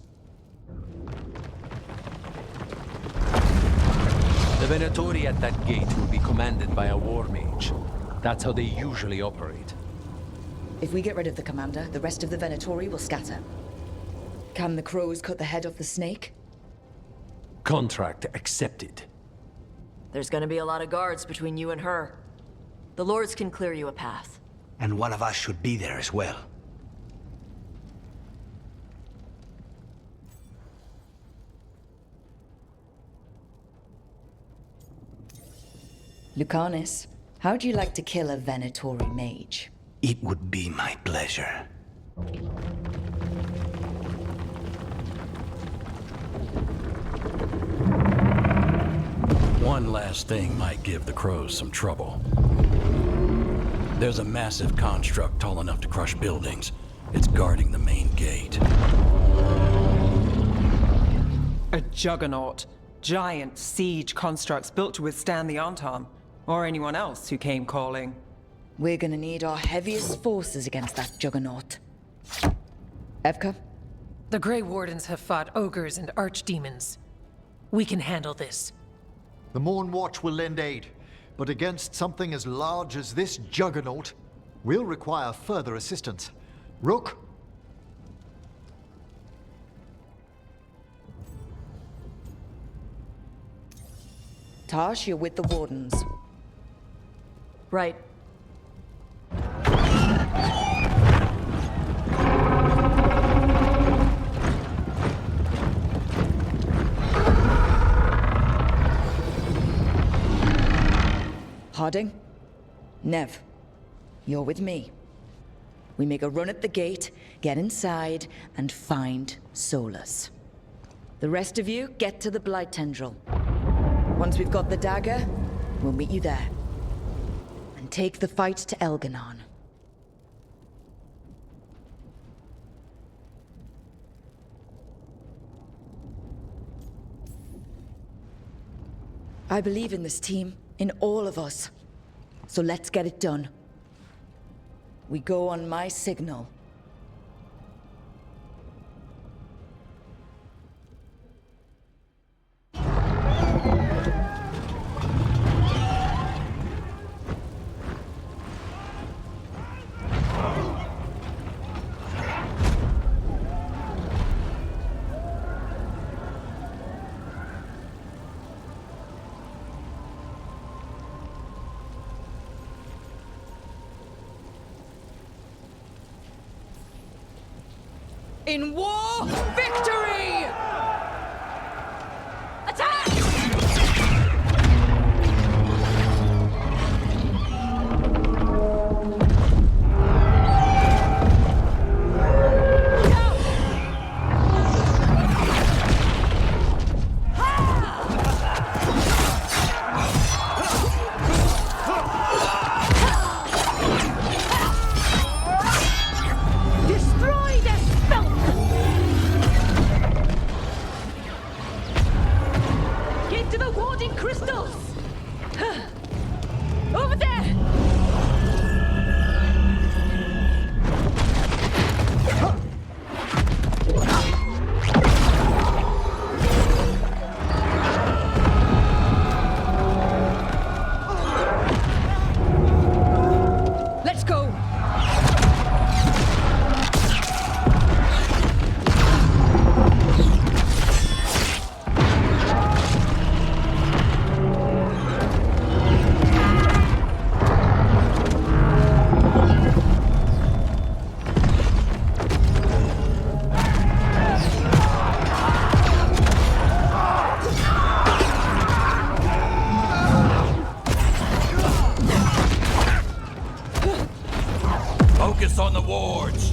The Venatori at that gate will be commanded by a war mage. That's how they usually operate. If we get rid of the commander, the rest of the Venatori will scatter. Can the crows cut the head off the snake? Contract accepted. There's gonna be a lot of guards between you and her. The Lords can clear you a path. And one of us should be there as well. Lucanus, how'd you like to kill a Venatori mage? It would be my pleasure. One last thing might give the crows some trouble. There's a massive construct tall enough to crush buildings. It's guarding the main gate. A juggernaut. Giant siege constructs built to withstand the Antam, or anyone else who came calling. We're gonna need our heaviest forces against that juggernaut. Evka? The Grey Wardens have fought ogres and archdemons. We can handle this. The Morn Watch will lend aid, but against something as large as this juggernaut, we'll require further assistance. Rook? Tash, you're with the Wardens. Right. Harding? Nev, you're with me. We make a run at the gate, get inside, and find Solus. The rest of you, get to the Blight Tendril. Once we've got the dagger, we'll meet you there. And take the fight to Elgar'nan. I believe in this team, in all of us. So let's get it done. We go on my signal. In war, victory! Attack! Destroy the spell! Get to the warding crystals! Over there! Let's go! Focus on the wards.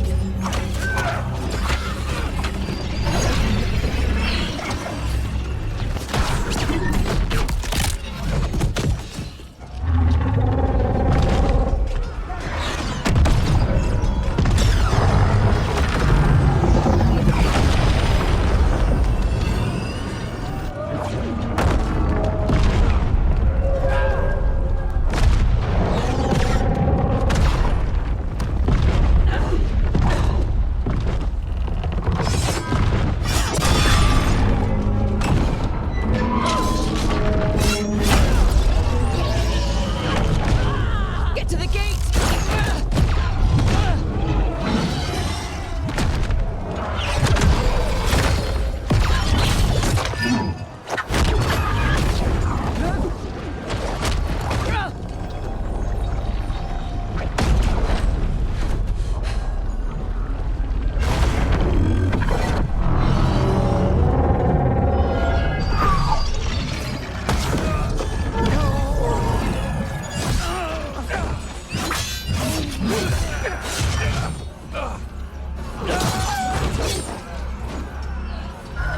Get to the gate!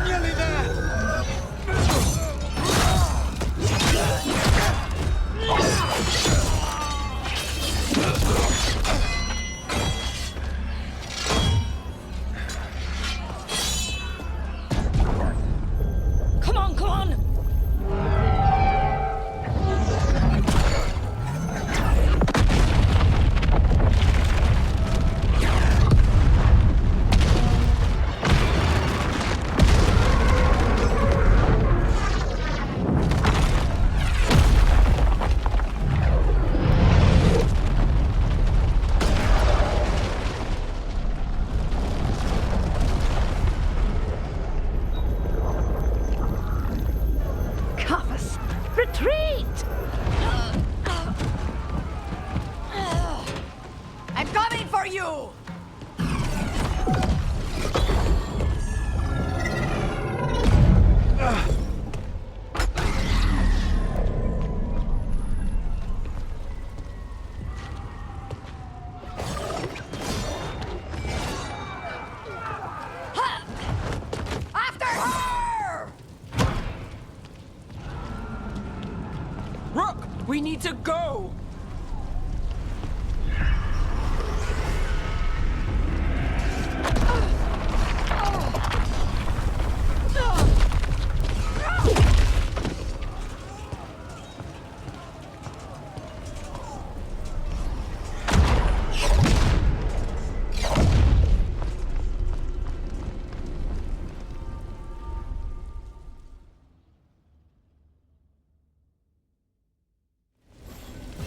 Nearly there! Come on, come on! Covers! Retreat! I'm coming for you! After her! Rook, we need to go!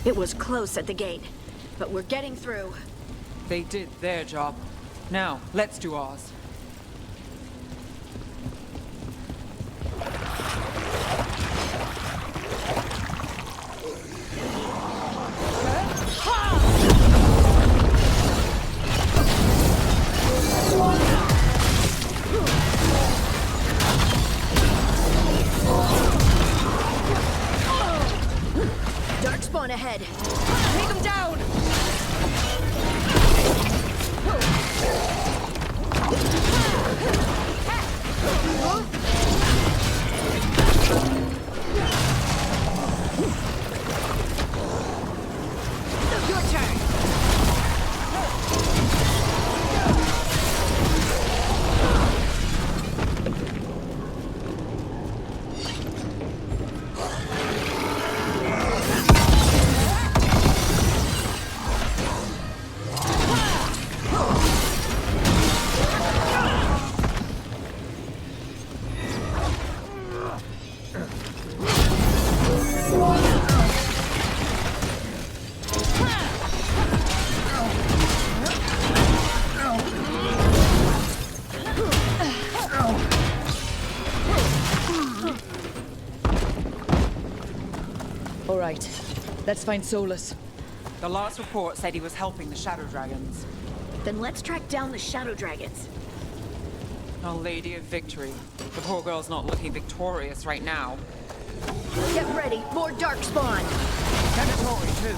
It was close at the gate, but we're getting through. They did their job. Now, let's do ours. All right, let's find Solus. The last report said he was helping the Shadow Dragons. Then let's track down the Shadow Dragons. Our Lady of Victory. The poor girl's not looking victorious right now. Get ready, more Darkspawn! Mandatory, too.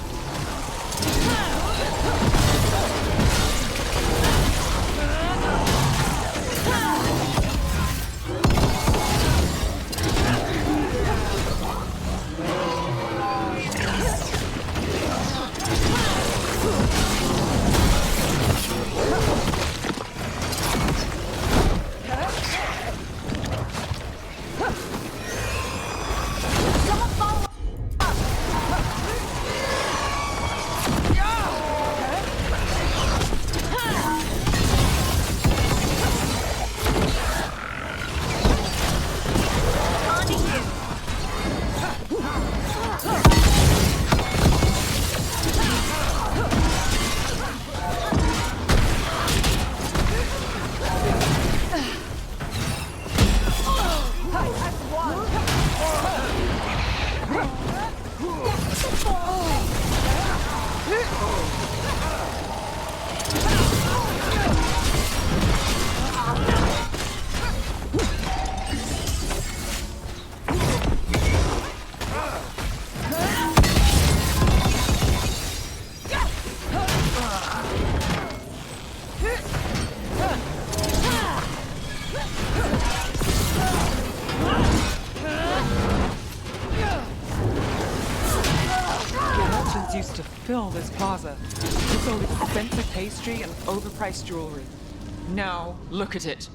Used to fill this plaza. It sold expensive pastry and overpriced jewelry. Now, look at it.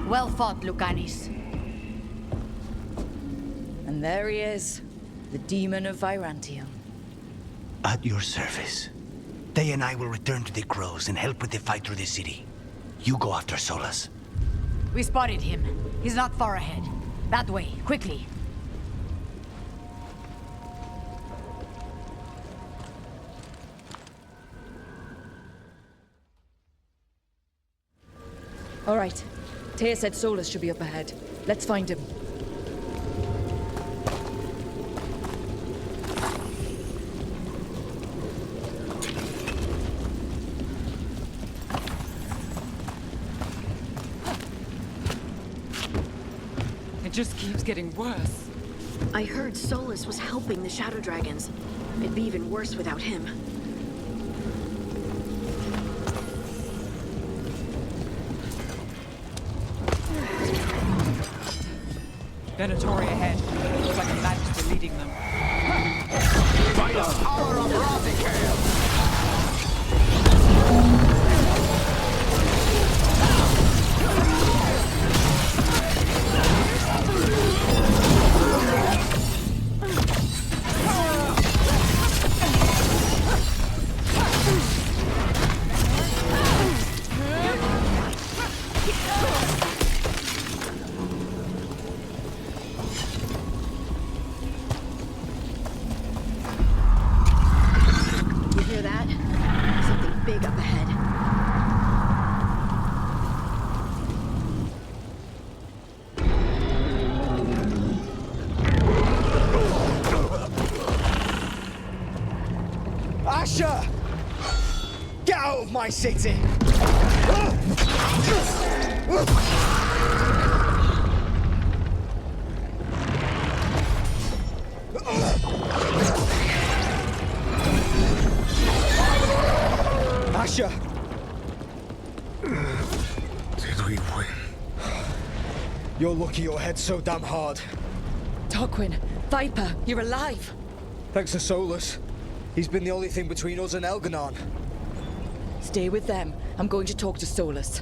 Well fought, Lucanis. And there he is, the demon of Virantium. At your service. They and I will return to the Crows and help with the fight through the city. You go after Solus. We spotted him. He's not far ahead. That way, quickly. All right. Taya said Solus should be up ahead. Let's find him. It just keeps getting worse. I heard Solus was helping the Shadow Dragons. It'd be even worse without him. Venatori ahead. Looks like a magister leading them. By the power of Rothicael! Get out of my city! Asher! Did we win? You're lucky your head's so damn hard. Tarquin, Viper, you're alive! Thanks to Solus. He's been the only thing between us and Elgar'nan. Stay with them. I'm going to talk to Solus.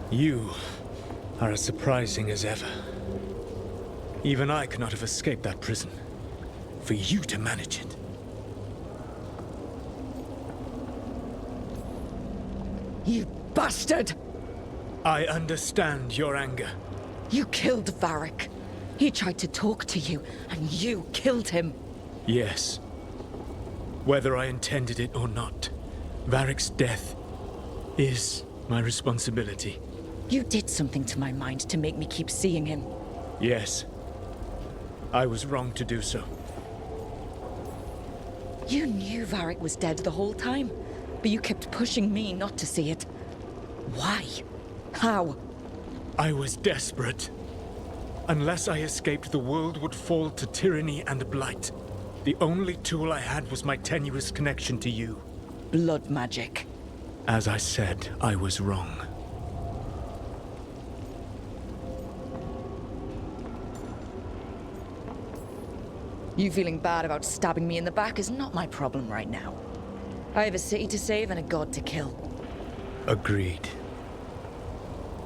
You are as surprising as ever. Even I could not have escaped that prison. For you to manage it. You bastard! I understand your anger. You killed Varric. He tried to talk to you, and you killed him. Yes. Whether I intended it or not, Varric's death is my responsibility. You did something to my mind to make me keep seeing him. Yes. I was wrong to do so. You knew Varric was dead the whole time, but you kept pushing me not to see it. Why? How? I was desperate. Unless I escaped, the world would fall to tyranny and blight. The only tool I had was my tenuous connection to you. Blood magic. As I said, I was wrong. You feeling bad about stabbing me in the back is not my problem right now. I have a city to save and a god to kill. Agreed.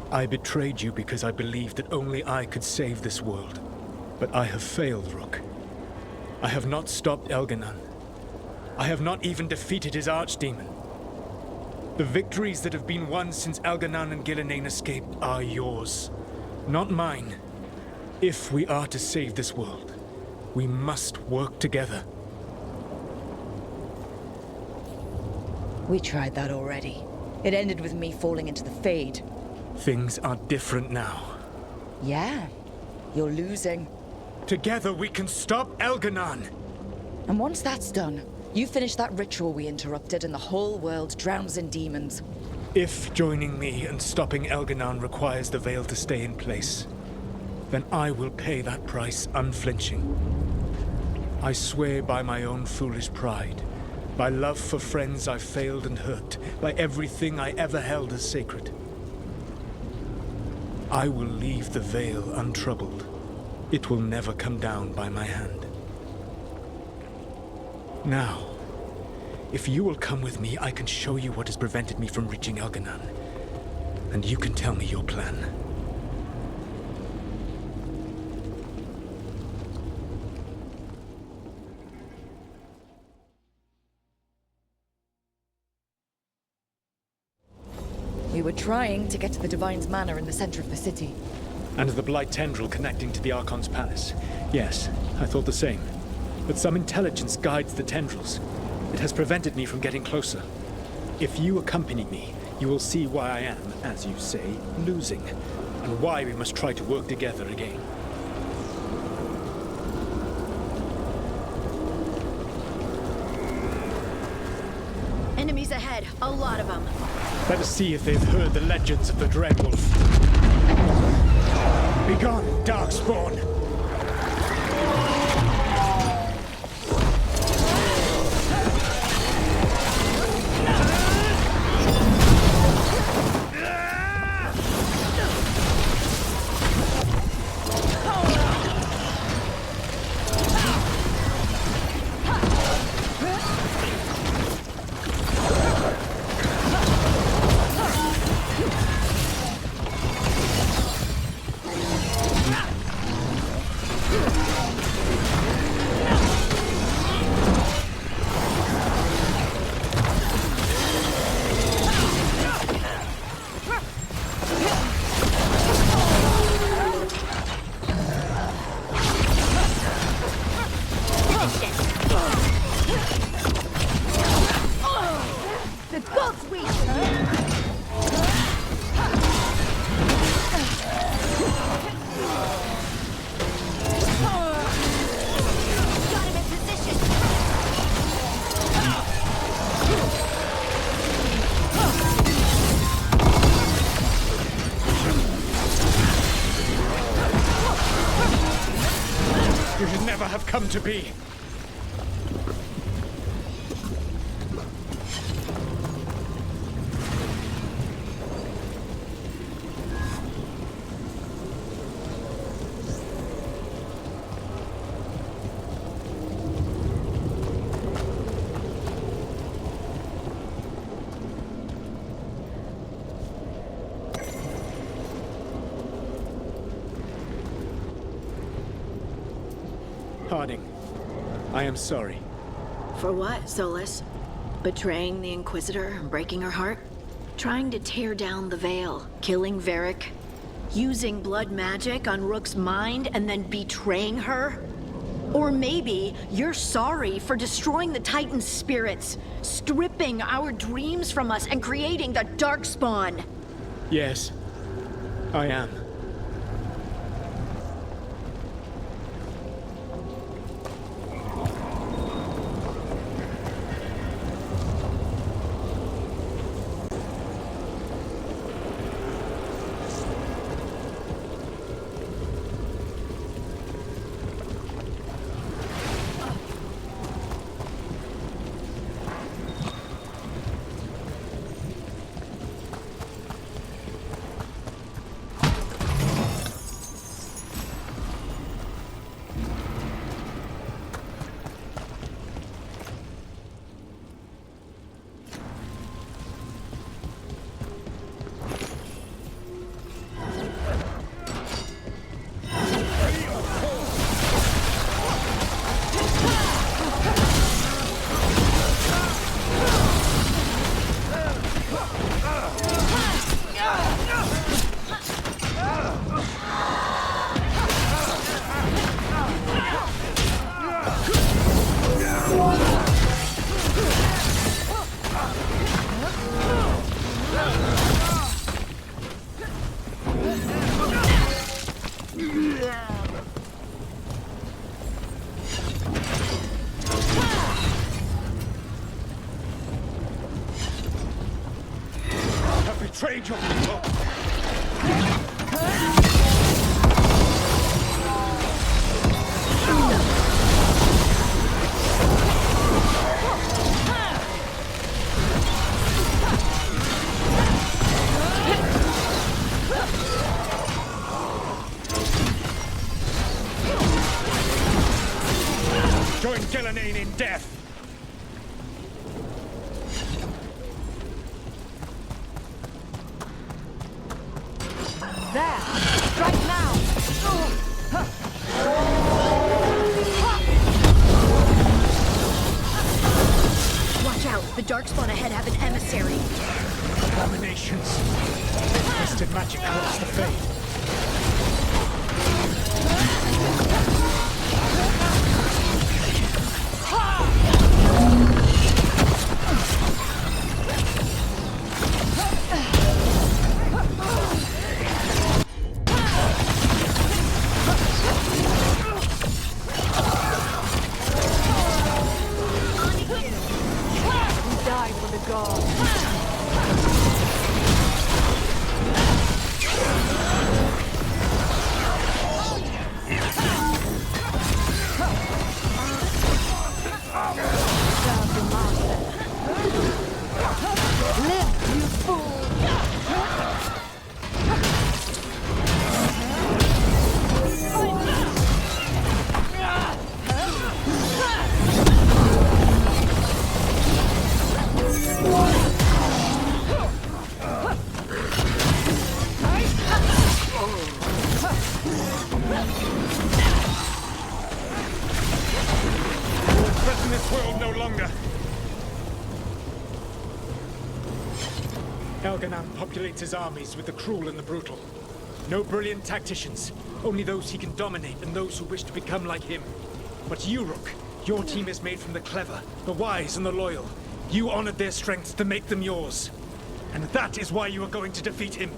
I betrayed you because I believed that only I could save this world. But I have failed, Rook. I have not stopped Elgar'nan. I have not even defeated his archdemon. The victories that have been won since Elgar'nan and Ghilan'nain escaped are yours, not mine. If we are to save this world, we must work together. We tried that already. It ended with me falling into the Fade. Things are different now. Yeah, you're losing. Together we can stop Elgar'nan! And once that's done, you finish that ritual we interrupted and the whole world drowns in demons. If joining me and stopping Elgar'nan requires the Veil to stay in place, then I will pay that price unflinching. I swear by my own foolish pride, by love for friends I've failed and hurt, by everything I ever held as sacred. I will leave the Veil untroubled. It will never come down by my hand. Now, if you will come with me, I can show you what has prevented me from reaching Elgar'nan. And you can tell me your plan. We were trying to get to the Divine's Manor in the center of the city. And the Blight tendril connecting to the Archon's palace. Yes, I thought the same. But some intelligence guides the tendrils. It has prevented me from getting closer. If you accompany me, you will see why I am, as you say, losing. And why we must try to work together again. Enemies ahead, a lot of them. Let us see if they've heard the legends of the Dreadwolf. Begone, Darkspawn! You should never have come to be. Harding, I am sorry. For what, Solus? Betraying the Inquisitor and breaking her heart? Trying to tear down the Veil, killing Varric, using blood magic on Rook's mind and then betraying her? Or maybe you're sorry for destroying the Titan's spirits, stripping our dreams from us and creating the Darkspawn. Yes, I am. Betrayed your people! Join Ghilan'nain in death! There! Strike now! Watch out, the Darkspawn ahead have an emissary. Abominations. Twisted magic corrupts the fate. Die for the gods. Live, you fool! Threaten this world no longer! Elgar'nan populates his armies with the cruel and the brutal. No brilliant tacticians, only those he can dominate and those who wish to become like him. But you, Rook, your team is made from the clever, the wise, and the loyal. You honored their strengths to make them yours. And that is why you are going to defeat him.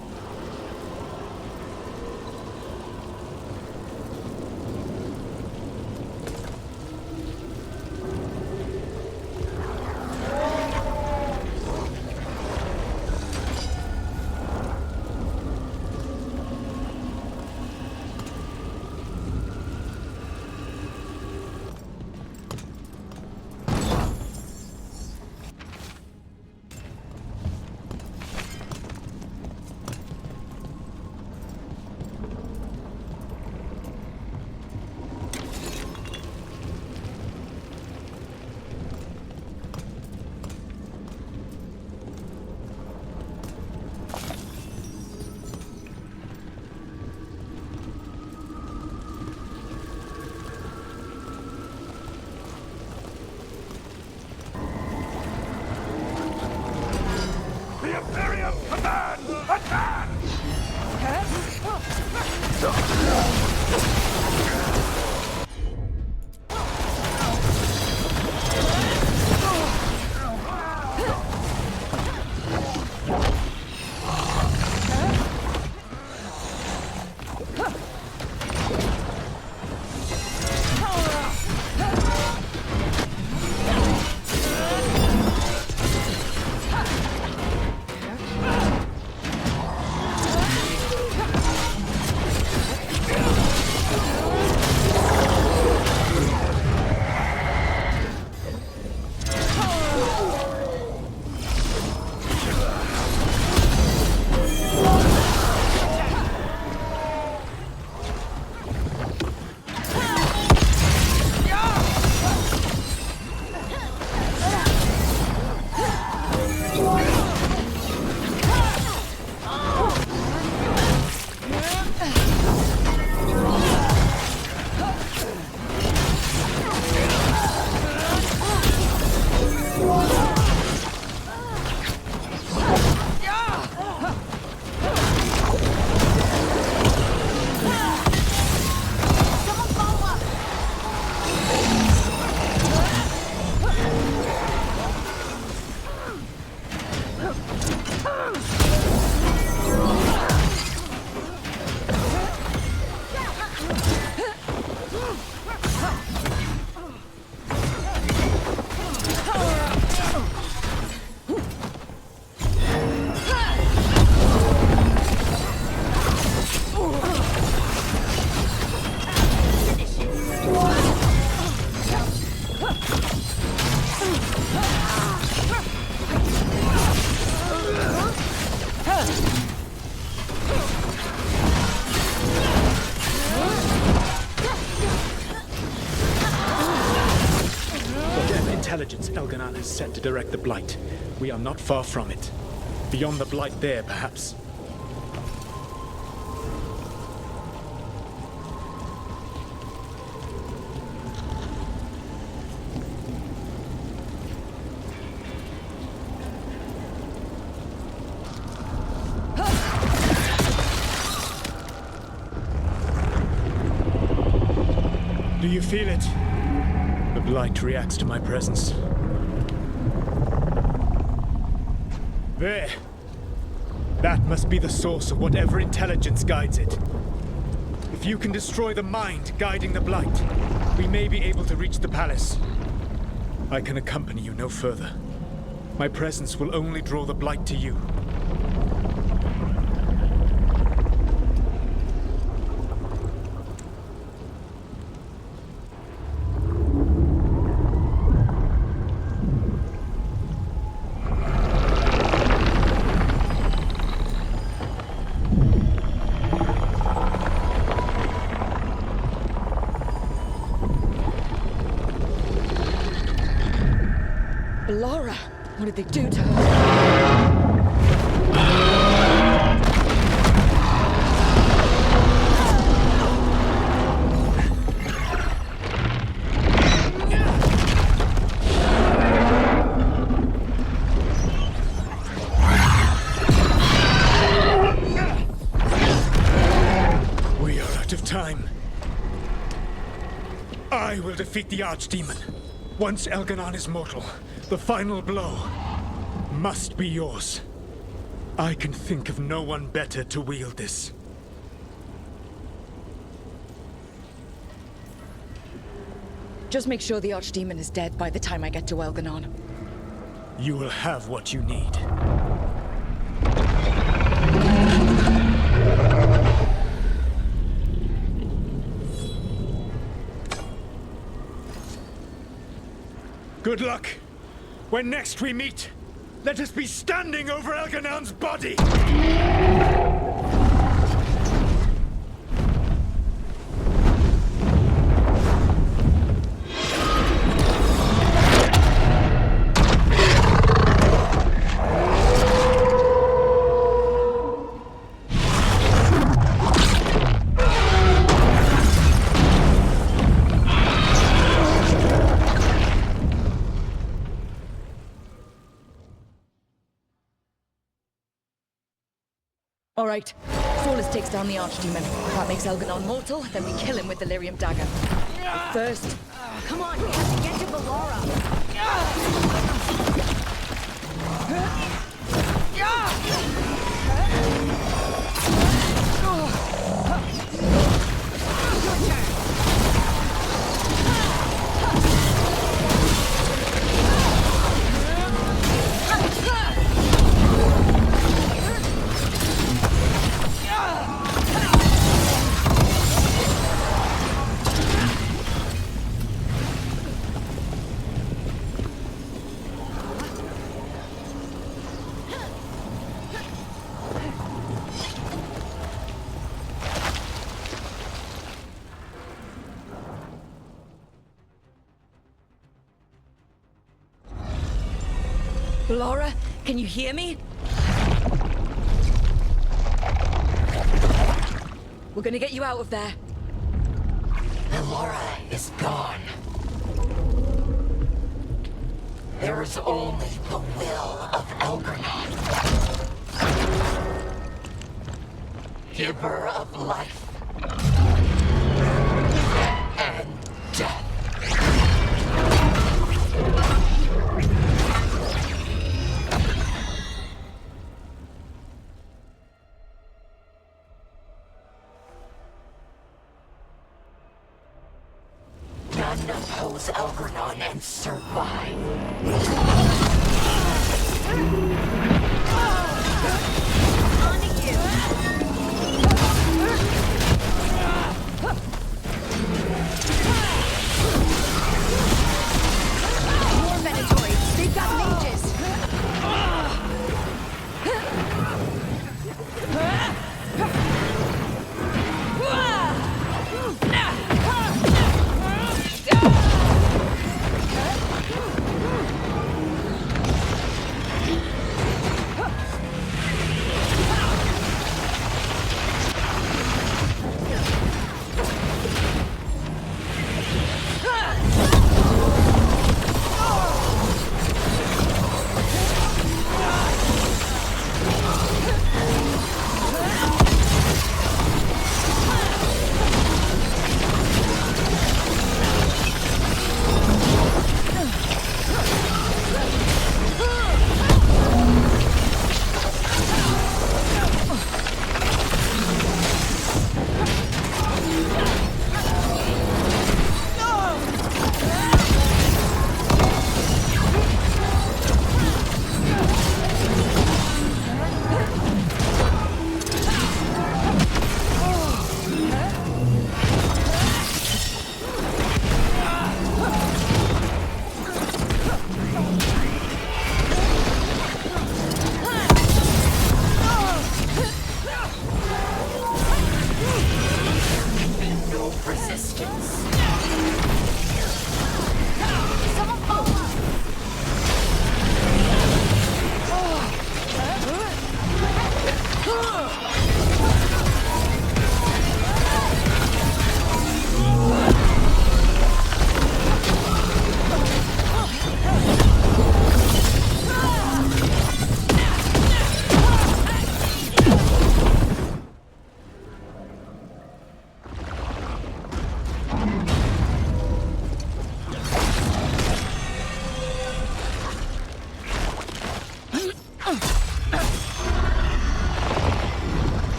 Elgar'nan has set to direct the Blight. We are not far from it. Beyond the Blight there, perhaps. Do you feel it? The Blight reacts to my presence. There! That must be the source of whatever intelligence guides it. If you can destroy the mind guiding the Blight, we may be able to reach the palace. I can accompany you no further. My presence will only draw the Blight to you. Laura, what did they do to her? We are out of time. I will defeat the Archdemon. Once Elgar'nan is mortal, the final blow must be yours. I can think of no one better to wield this. Just make sure the Archdemon is dead by the time I get to Elgar'nan. You will have what you need. Good luck. When next we meet, let us be standing over Elgar'nan's body! All right. Solus takes down the Archdemon. That makes Elgar'nan mortal, then we kill him with the Lyrium dagger. But first... Come on, we have to get to Veilguard. Laura, can you hear me? We're gonna get you out of there. Laura is gone. There is only the will of Elgar'nan. Giver of life and death. None oppose Elgar'nan and survive. More Venatori! They've got mages! bastards! Someone follow us!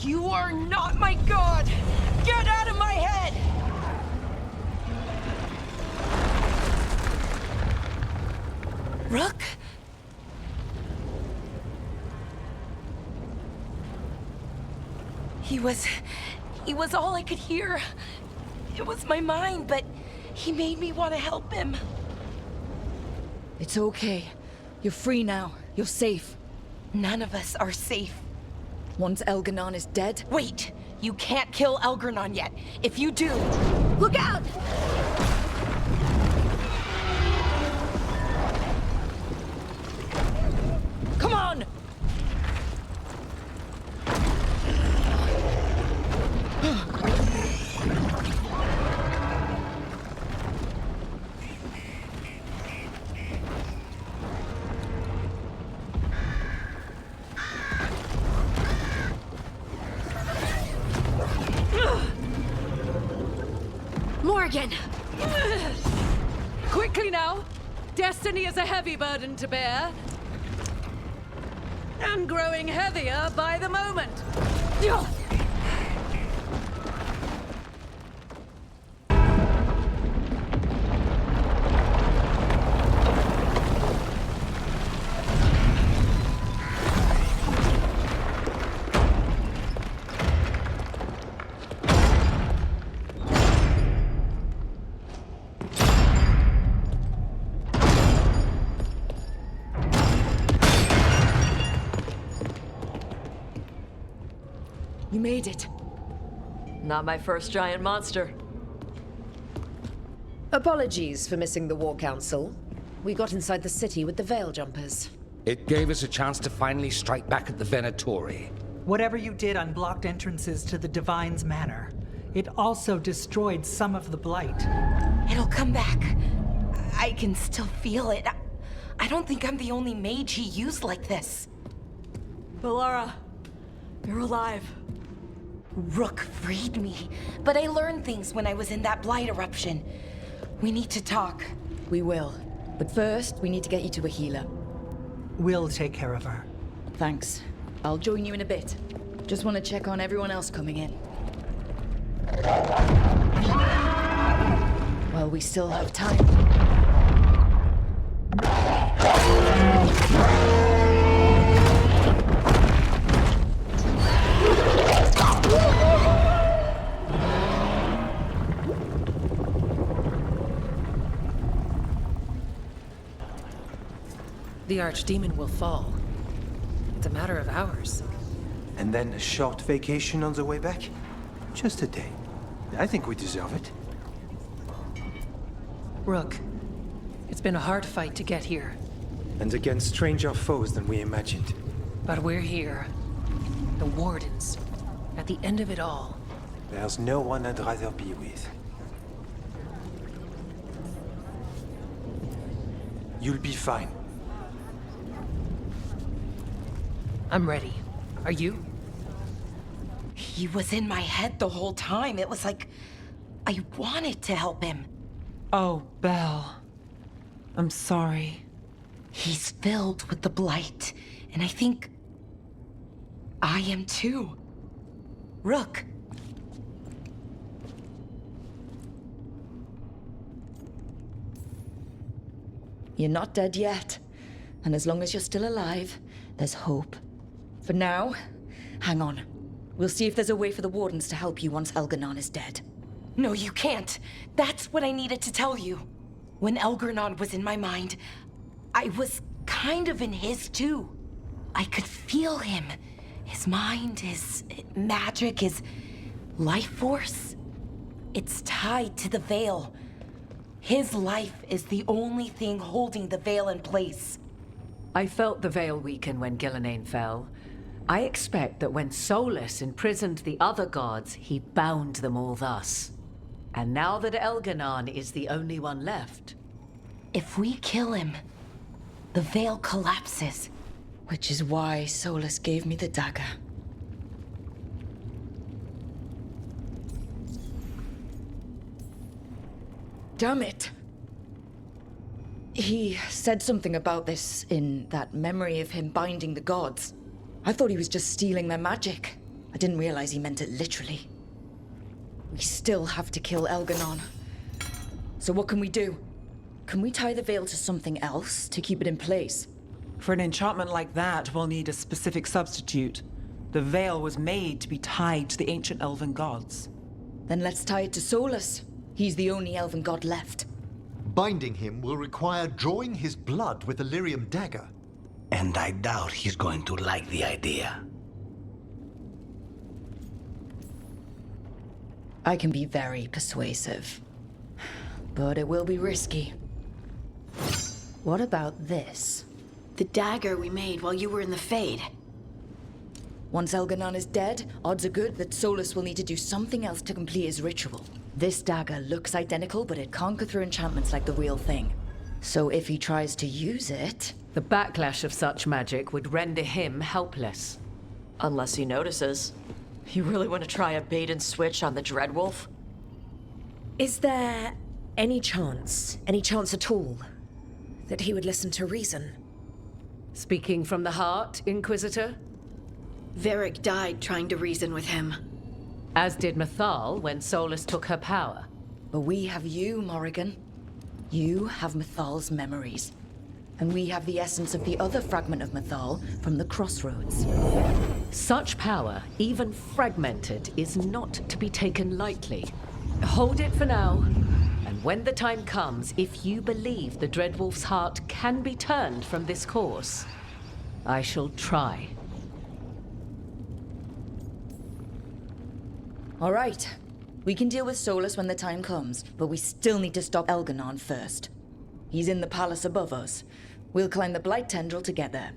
You are not my god! Get out of my head! Rook? He was all I could hear. It was my mind, but he made me want to help him. It's okay. You're free now. You're safe. None of us are safe. Once Elgar'nan is dead... Wait! You can't kill Elgar'nan yet. If you do... Look out! Come on! Morgan! Quickly now! Destiny is a heavy burden to bear. And growing heavier by the moment. You made it. Not my first giant monster. Apologies for missing the War Council. We got inside the city with the Veil Jumpers. It gave us a chance to finally strike back at the Venatori. Whatever you did unblocked entrances to the Divine's Manor. It also destroyed some of the Blight. It'll come back. I can still feel it. I don't think I'm the only mage he used like this. Bellara, you're alive. Rook freed me, but I learned things when I was in that Blight eruption. We need to talk. We will. But first, we need to get you to a healer. We'll take care of her. Thanks. I'll join you in a bit. Just want to check on everyone else coming in. Well, we still have time. The Archdemon will fall. It's a matter of hours. And then a short vacation on the way back? Just a day. I think we deserve it. Rook, it's been a hard fight to get here. And against stranger foes than we imagined. But we're here. The Wardens. At the end of it all. There's no one I'd rather be with. You'll be fine. I'm ready. Are you? He was in my head the whole time. It was like I wanted to help him. Oh, Belle. I'm sorry. He's filled with the Blight, and I think I am too. Rook. You're not dead yet. And as long as you're still alive, there's hope. For now, hang on. We'll see if there's a way for the Wardens to help you once Elgar'nan is dead. No, you can't. That's what I needed to tell you. When Elgar'nan was in my mind, I was kind of in his too. I could feel him. His mind, his magic, his life force. It's tied to the Veil. His life is the only thing holding the Veil in place. I felt the Veil weaken when Ghilan'nain fell. I expect that when Solus imprisoned the other gods, he bound them all thus. And now that Elgar'nan is the only one left... If we kill him, the Veil collapses. Which is why Solus gave me the dagger. Damn it! He said something about this in that memory of him binding the gods. I thought he was just stealing their magic. I didn't realize he meant it literally. We still have to kill Elgar'nan. So what can we do? Can we tie the Veil to something else to keep it in place? For an enchantment like that, we'll need a specific substitute. The Veil was made to be tied to the ancient elven gods. Then let's tie it to Solus. He's the only elven god left. Binding him will require drawing his blood with the lyrium dagger. And I doubt he's going to like the idea. I can be very persuasive, but it will be risky. What about this? The dagger we made while you were in the Fade. Once Elgar'nan is dead, odds are good that Solus will need to do something else to complete his ritual. This dagger looks identical, but it can't go through enchantments like the real thing. So if he tries to use it... The backlash of such magic would render him helpless. Unless he notices. You really want to try a bait and switch on the Dreadwolf? Is there any chance at all, that he would listen to reason? Speaking from the heart, Inquisitor? Varric died trying to reason with him. As did Mythal when Solus took her power. But we have you, Morrigan. You have Mythal's memories. And we have the essence of the other fragment of Mythal from the Crossroads. Such power, even fragmented, is not to be taken lightly. Hold it for now. And when the time comes, if you believe the Dreadwolf's heart can be turned from this course, I shall try. All right. We can deal with Solus when the time comes, but we still need to stop Elgar'nan first. He's in the palace above us. We'll climb the Blight Tendril together.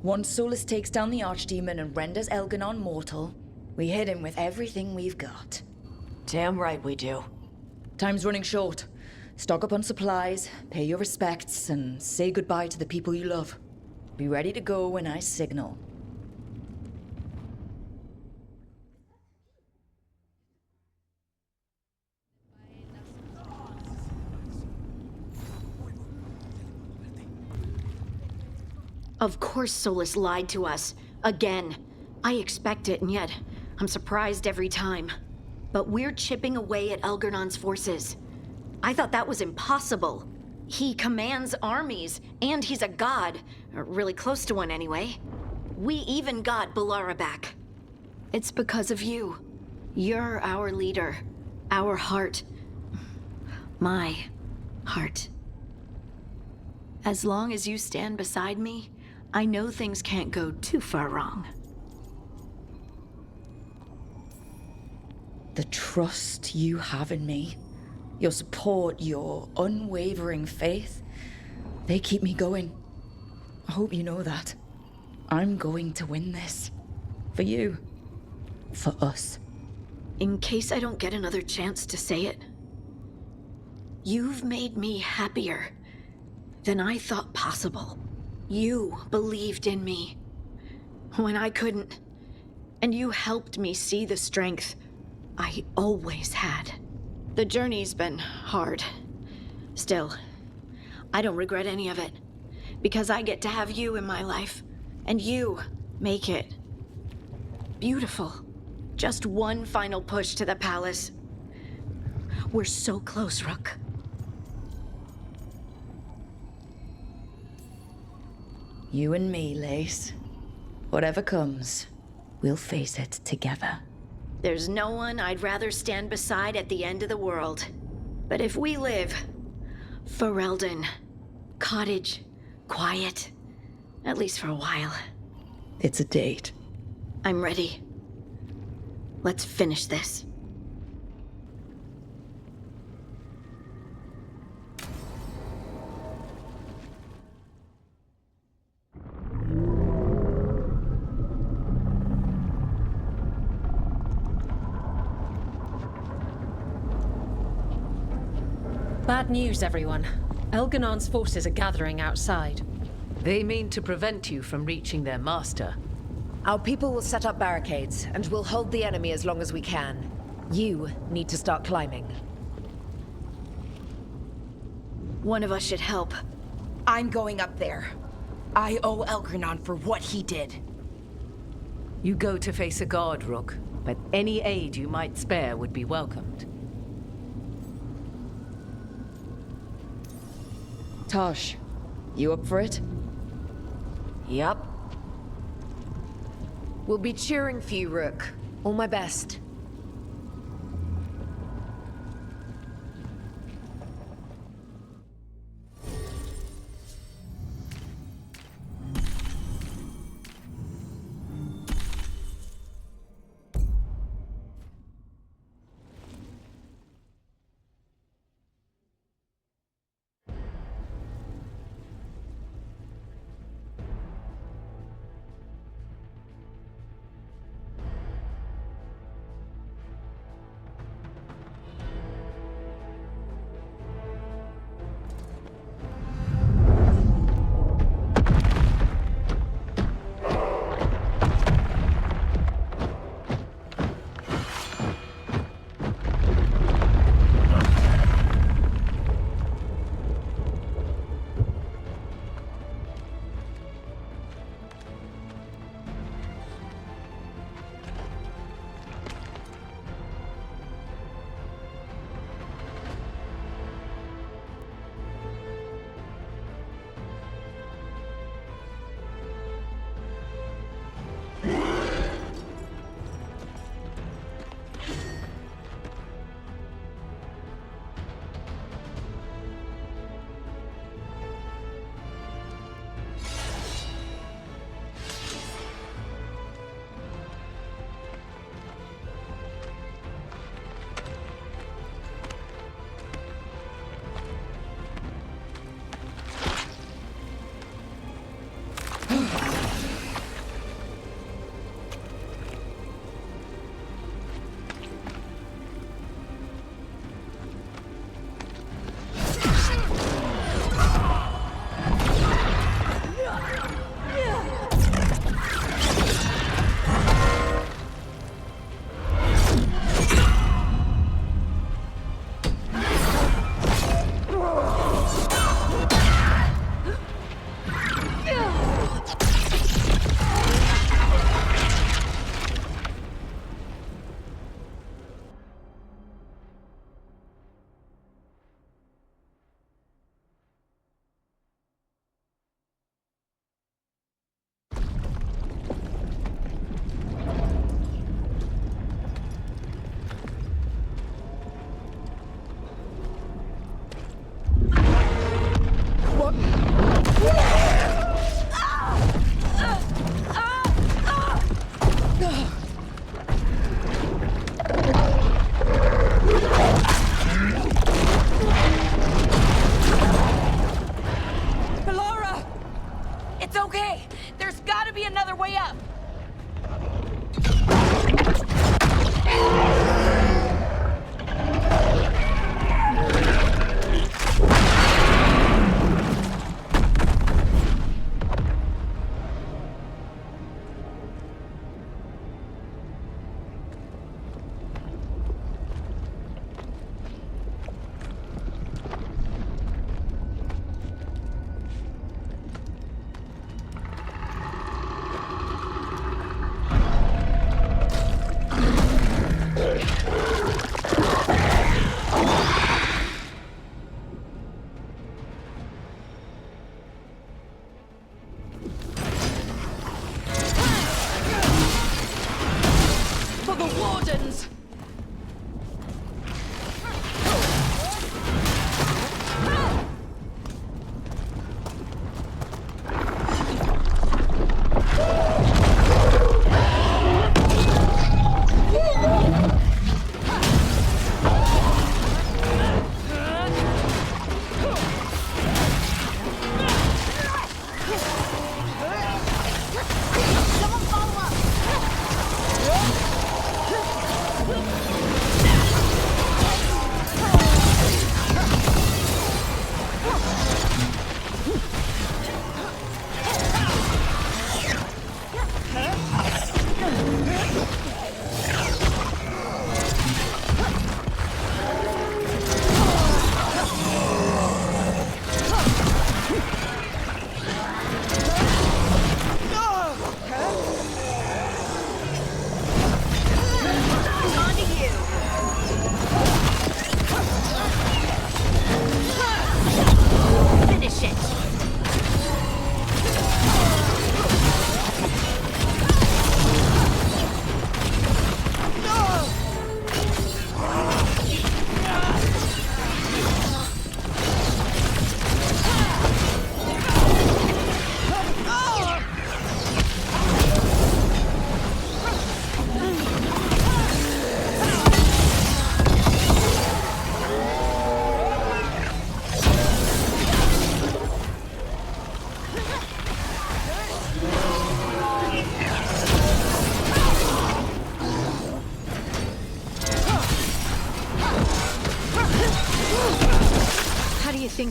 Once Solus takes down the Archdemon and renders Elgar'nan mortal, we hit him with everything we've got. Damn right we do. Time's running short. Stock up on supplies, pay your respects, and say goodbye to the people you love. Be ready to go when I signal. Of course Solus lied to us. Again. I expect it, and yet I'm surprised every time. But we're chipping away at Elgar'nan's forces. I thought that was impossible. He commands armies, and he's a god. Or really close to one anyway. We even got Balara back. It's because of you. You're our leader. Our heart. My heart. As long as you stand beside me, I know things can't go too far wrong. The trust you have in me, your support, your unwavering faith, they keep me going. I hope you know that. I'm going to win this. For you. For us. In case I don't get another chance to say it, you've made me happier than I thought possible. You believed in me when I couldn't, and you helped me see the strength I always had. The journey's been hard. Still, I don't regret any of it, because I get to have you in my life, and you make it beautiful. Just one final push to the palace. We're so close, Rook. You and me, Lace. Whatever comes, we'll face it together. There's no one I'd rather stand beside at the end of the world. But if we live, Ferelden, cottage, quiet, At least for a while. It's a date. I'm ready. Let's finish this. Bad news, everyone. Elgar'nan's forces are gathering outside. They mean to prevent you from reaching their master. Our people will set up barricades, and we'll hold the enemy as long as we can. You need to start climbing. One of us should help. I'm going up there. I owe Elgar'nan for what he did. You go to face a guard, Rook, but any aid you might spare would be welcomed. Tosh, you up for it? Yup. We'll be cheering for you, Rook. All my best.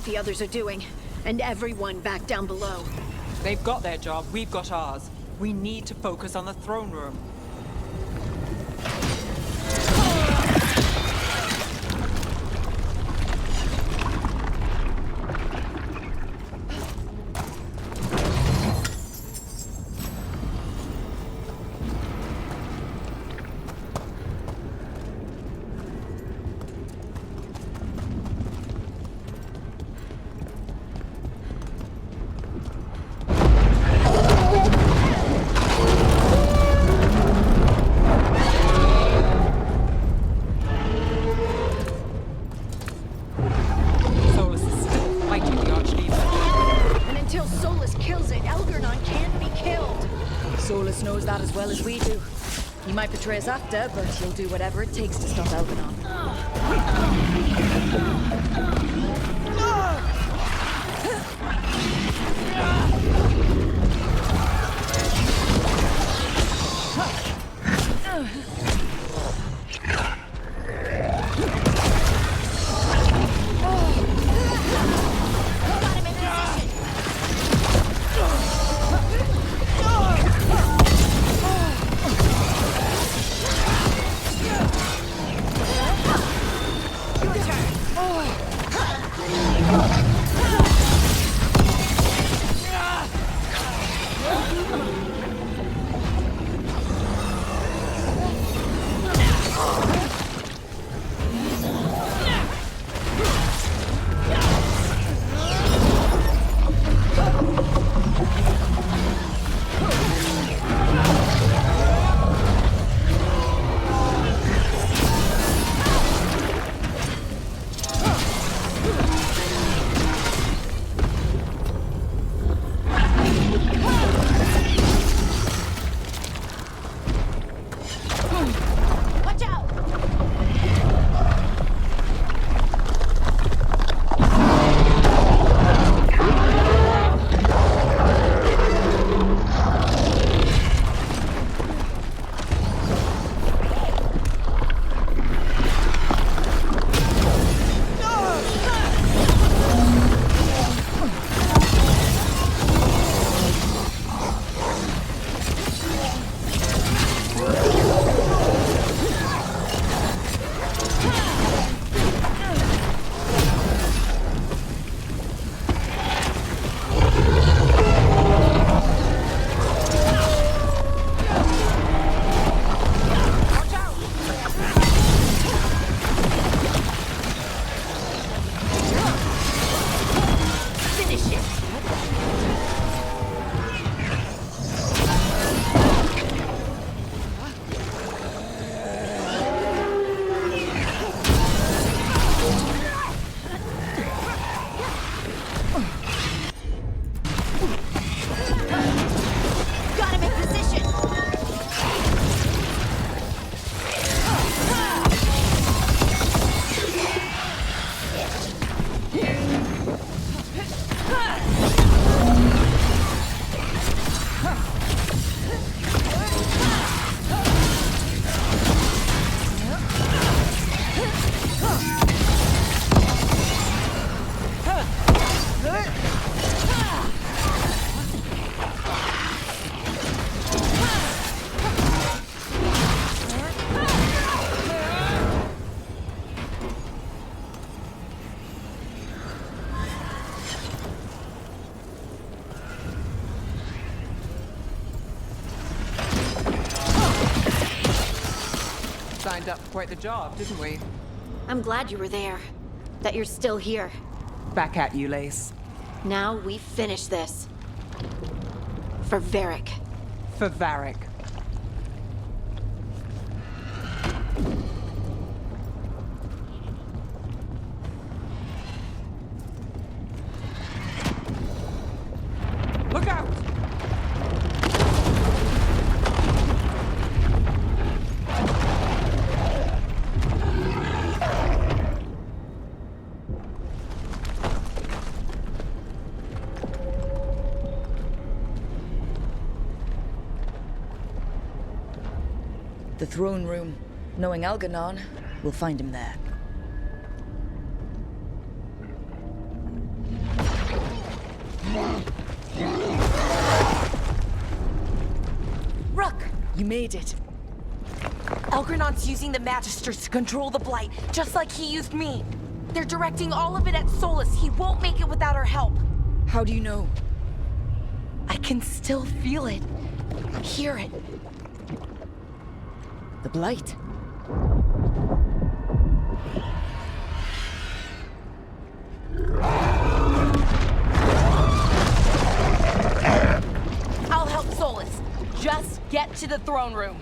think the others are doing. And everyone back down below. They've got their job, we've got ours. We need to focus on the throne room. Knows that as well as we do. He might betray us after, but he'll do whatever it takes to stop Elgar'nan. Signed up for quite the job, didn't we? I'm glad you were there. That you're still here. Back at you, Lace. Now we finish this. For Varric. For Varric. Look out! The throne room. Knowing Elgar'nan, we'll find him there. You made it. Elgar'nan's using the Magisters to control the Blight, just like he used me. They're directing all of it at Solus. He won't make it without our help. How do you know? I can still feel it. Hear it. The Blight. I'll help Solus. Just get to the throne room.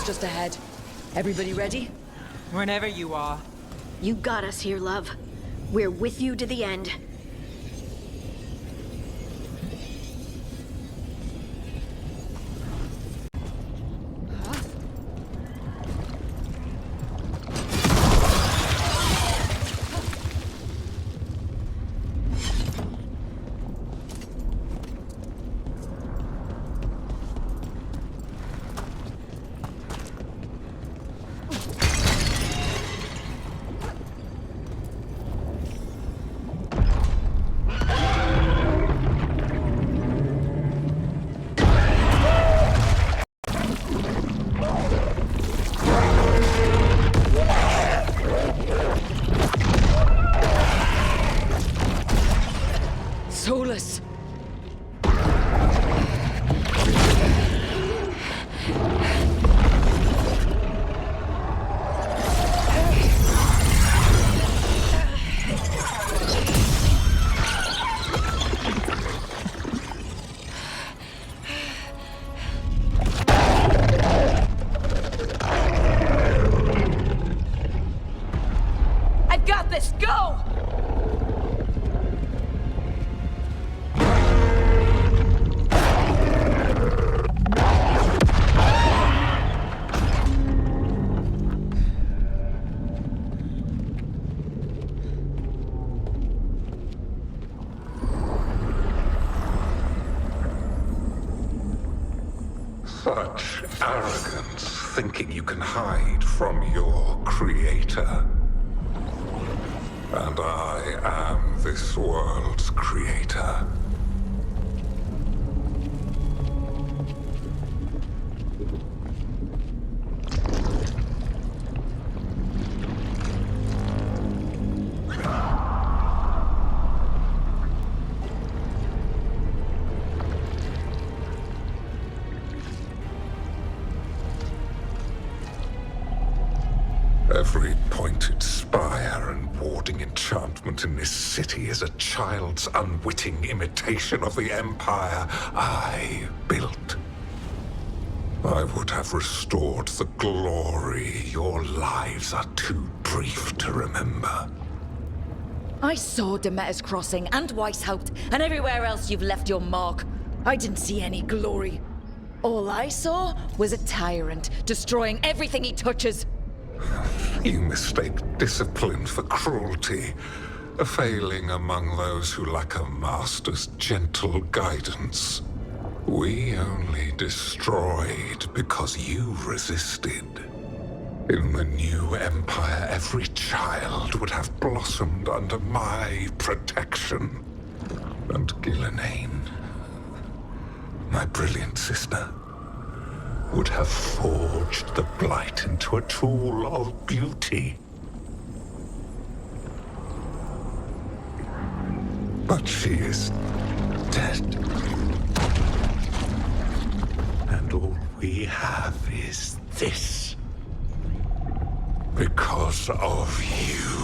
Just ahead. Everybody ready? Whenever you are. You got us here, love. We're with you to the end. Solus! I've got this! Go! Such arrogance, thinking you can hide from your creator. And I am this world's creator. movement in this city is a child's unwitting imitation of the empire I built. I would have restored the glory your lives are too brief to remember. I saw Demeter's Crossing and Weishaupt and everywhere else you've left your mark. I didn't see any glory. All I saw was a tyrant destroying everything he touches. You mistake discipline for cruelty, a failing among those who lack a master's gentle guidance. We only destroyed because you resisted. In the new empire, every child would have blossomed under my protection. And Ghilan'nain, my brilliant sister, would have forged the Blight into a tool of beauty. But she is dead. And all we have is this. Because of you.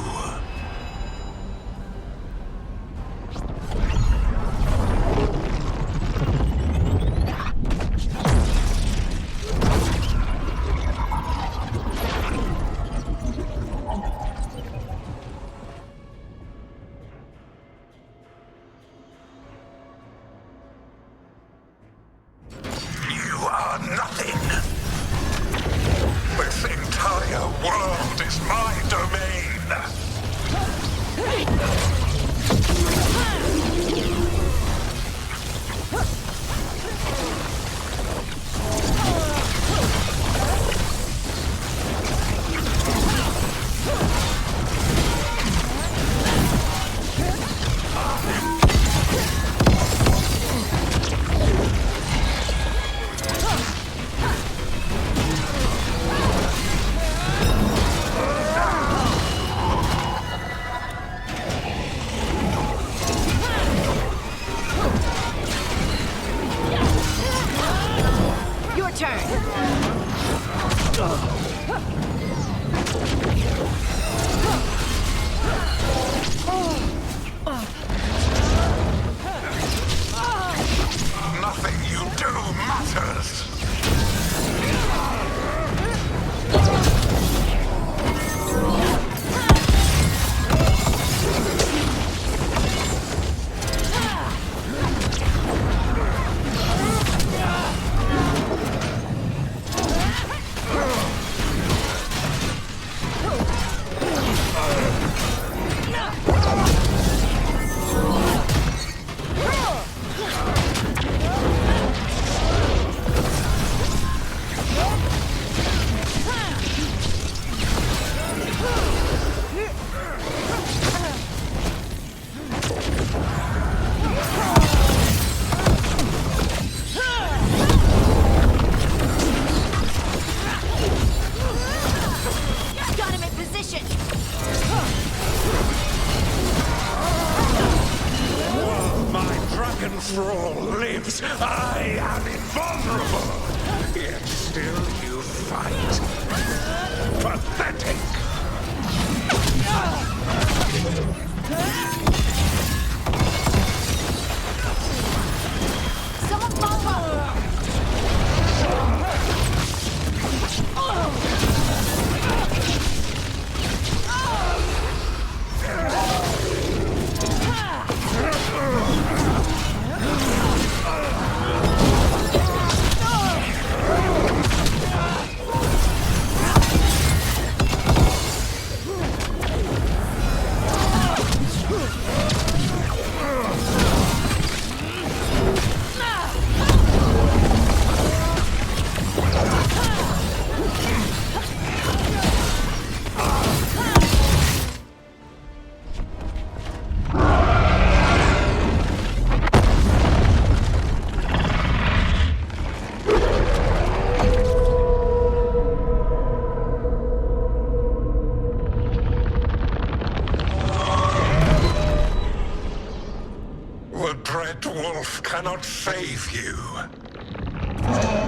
Cannot save you.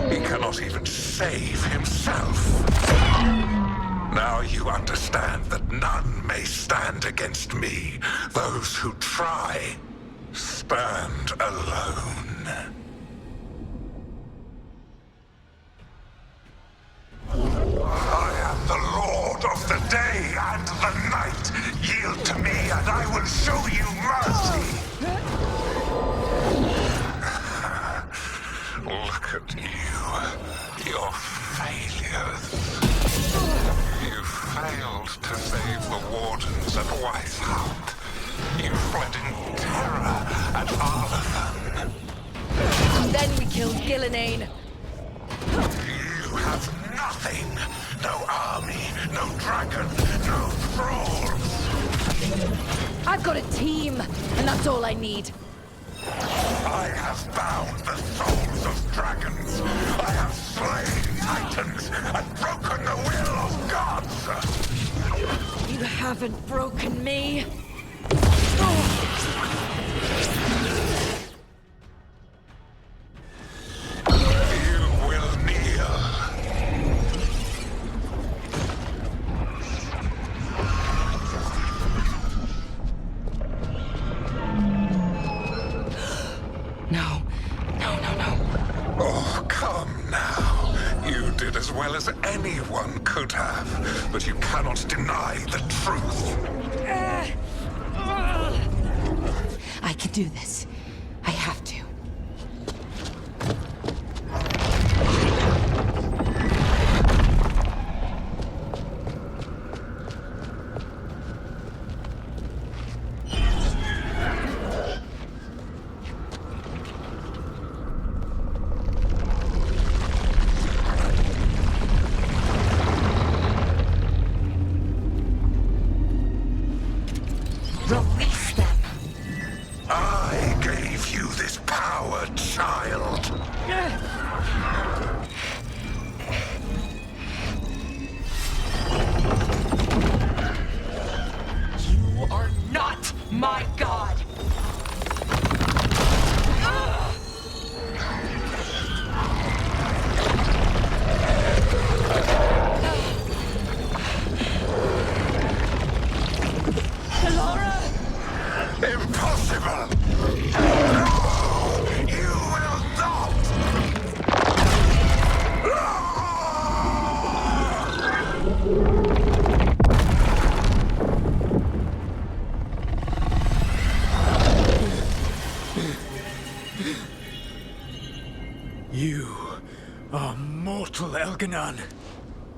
He cannot even save himself. Now you understand that none may stand against me. Those who try stand alone. I am the Lord of the day and the night. Yield to me and I will show you mercy. Look at you. Your failures. You failed to save the Wardens at Weishaupt. You fled in terror at Arlathan. Then we killed Ghilan'nain. You have nothing. No army, no dragon, no thralls. I've got a team, and that's all I need. I have bound the souls of dragons. I have slain titans and broken the will of gods. You haven't broken me. You will kneel. No. Oh, come now. You did as well as anyone could have, but you cannot deny the truth. I can do this. I have to. Release them. I gave you this power, child. You are not my god. Impossible! No! You will not! You are mortal, Elgar'nan.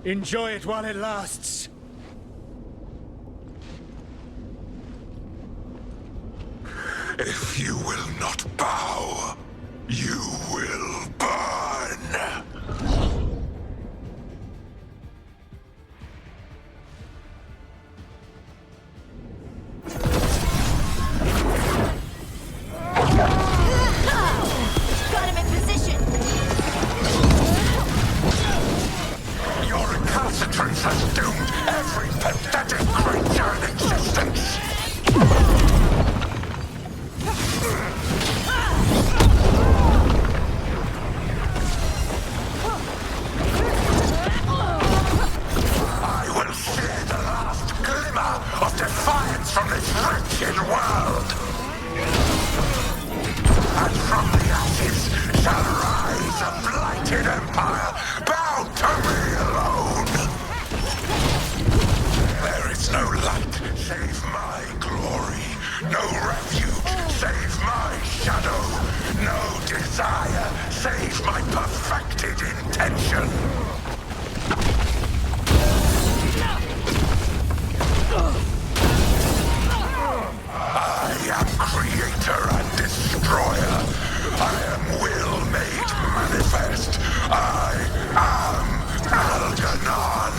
Enjoy it while it lasts. If you will not bow, you will burn! Got him in position! Your recalcitrance has doomed every pathetic creature in existence! I will share the last glimmer of defiance from this wretched world! And from the ashes shall rise a blighted empire bound to me alone! There is no light save my glory, no refuge save my shadow, no desire save my perfected intention! I am creator and destroyer. I am will made manifest. I am Elgar'nan.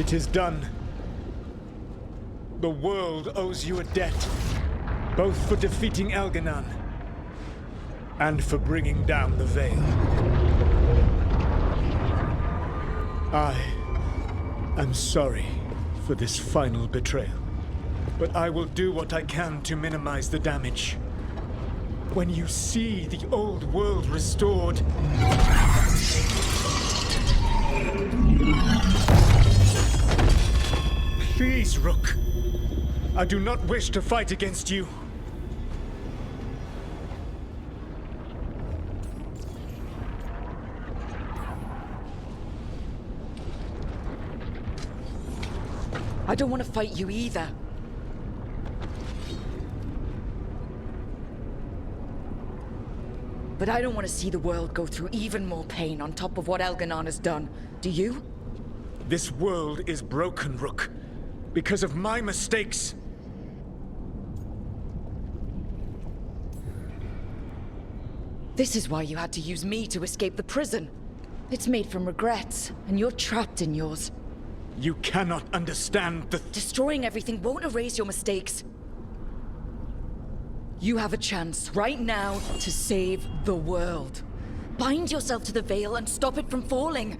It is done. The world owes you a debt, both for defeating Elgar'nan and for bringing down the Veil. I am sorry for this final betrayal, but I will do what I can to minimize the damage. When you see the old world restored, please, Rook. I do not wish to fight against you. I don't want to fight you either. But I don't want to see the world go through even more pain on top of what Elgar'nan has done. Do you? This world is broken, Rook, because of my mistakes. This is why you had to use me to escape the prison. It's made from regrets, and you're trapped in yours. You cannot understand the... Destroying everything won't erase your mistakes. You have a chance right now to save the world. Bind yourself to the Veil and stop it from falling.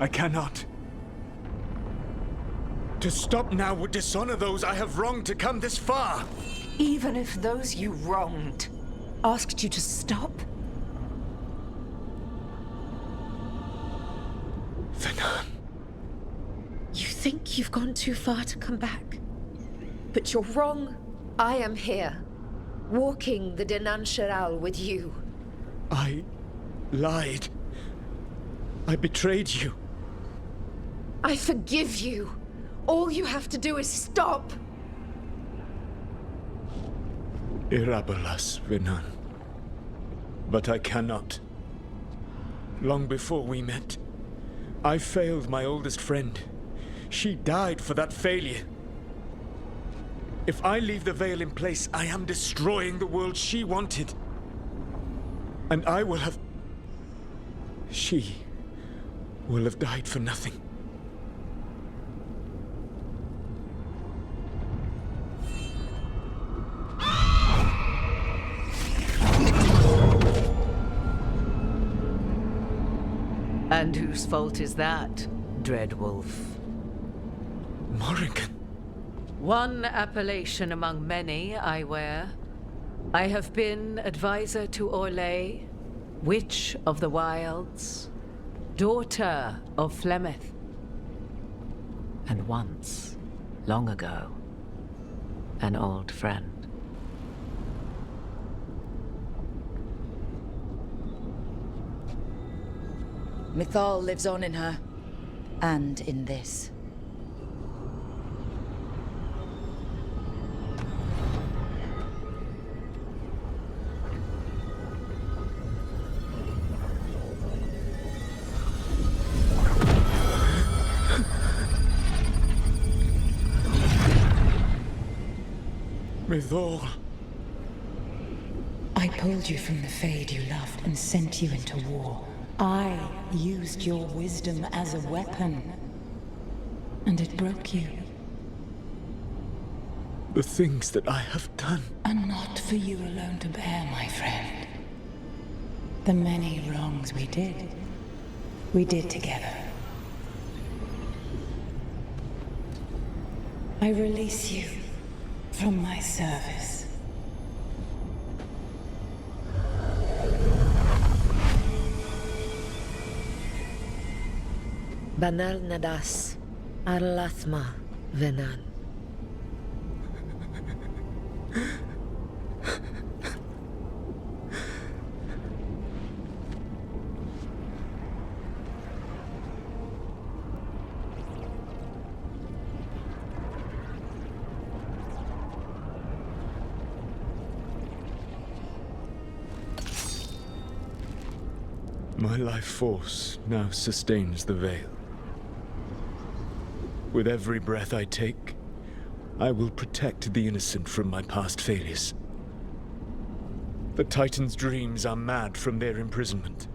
I cannot. To stop now would dishonor those I have wronged to come this far. Even if those you wronged asked you to stop? Veilguard. You think you've gone too far to come back? But you're wrong. I am here, walking the Denan Sheral with you. I lied. I betrayed you. I forgive you. All you have to do is stop. Irabolas, Veilguard. But I cannot. Long before we met, I failed my oldest friend. She died for that failure. If I leave the Veil in place, I am destroying the world she wanted. And I will have... She will have died for nothing. And whose fault is that, Dreadwolf? Morrigan. One appellation among many, I wear. I have been advisor to Orlais, Witch of the Wilds, daughter of Flemeth, and once, long ago, an old friend. Mythal lives on in her, and in this. Mythal. I pulled you from the Fade you loved and sent you into war. I used your wisdom as a weapon. And it broke you. The things that I have done are not for you alone to bear, my friend. The many wrongs we did together. I release you from my service. Banal Nadas, Arlathma, Venan. My life force now sustains the Veil. With every breath I take, I will protect the innocent from my past failures. The Titan's dreams are mad from their imprisonment.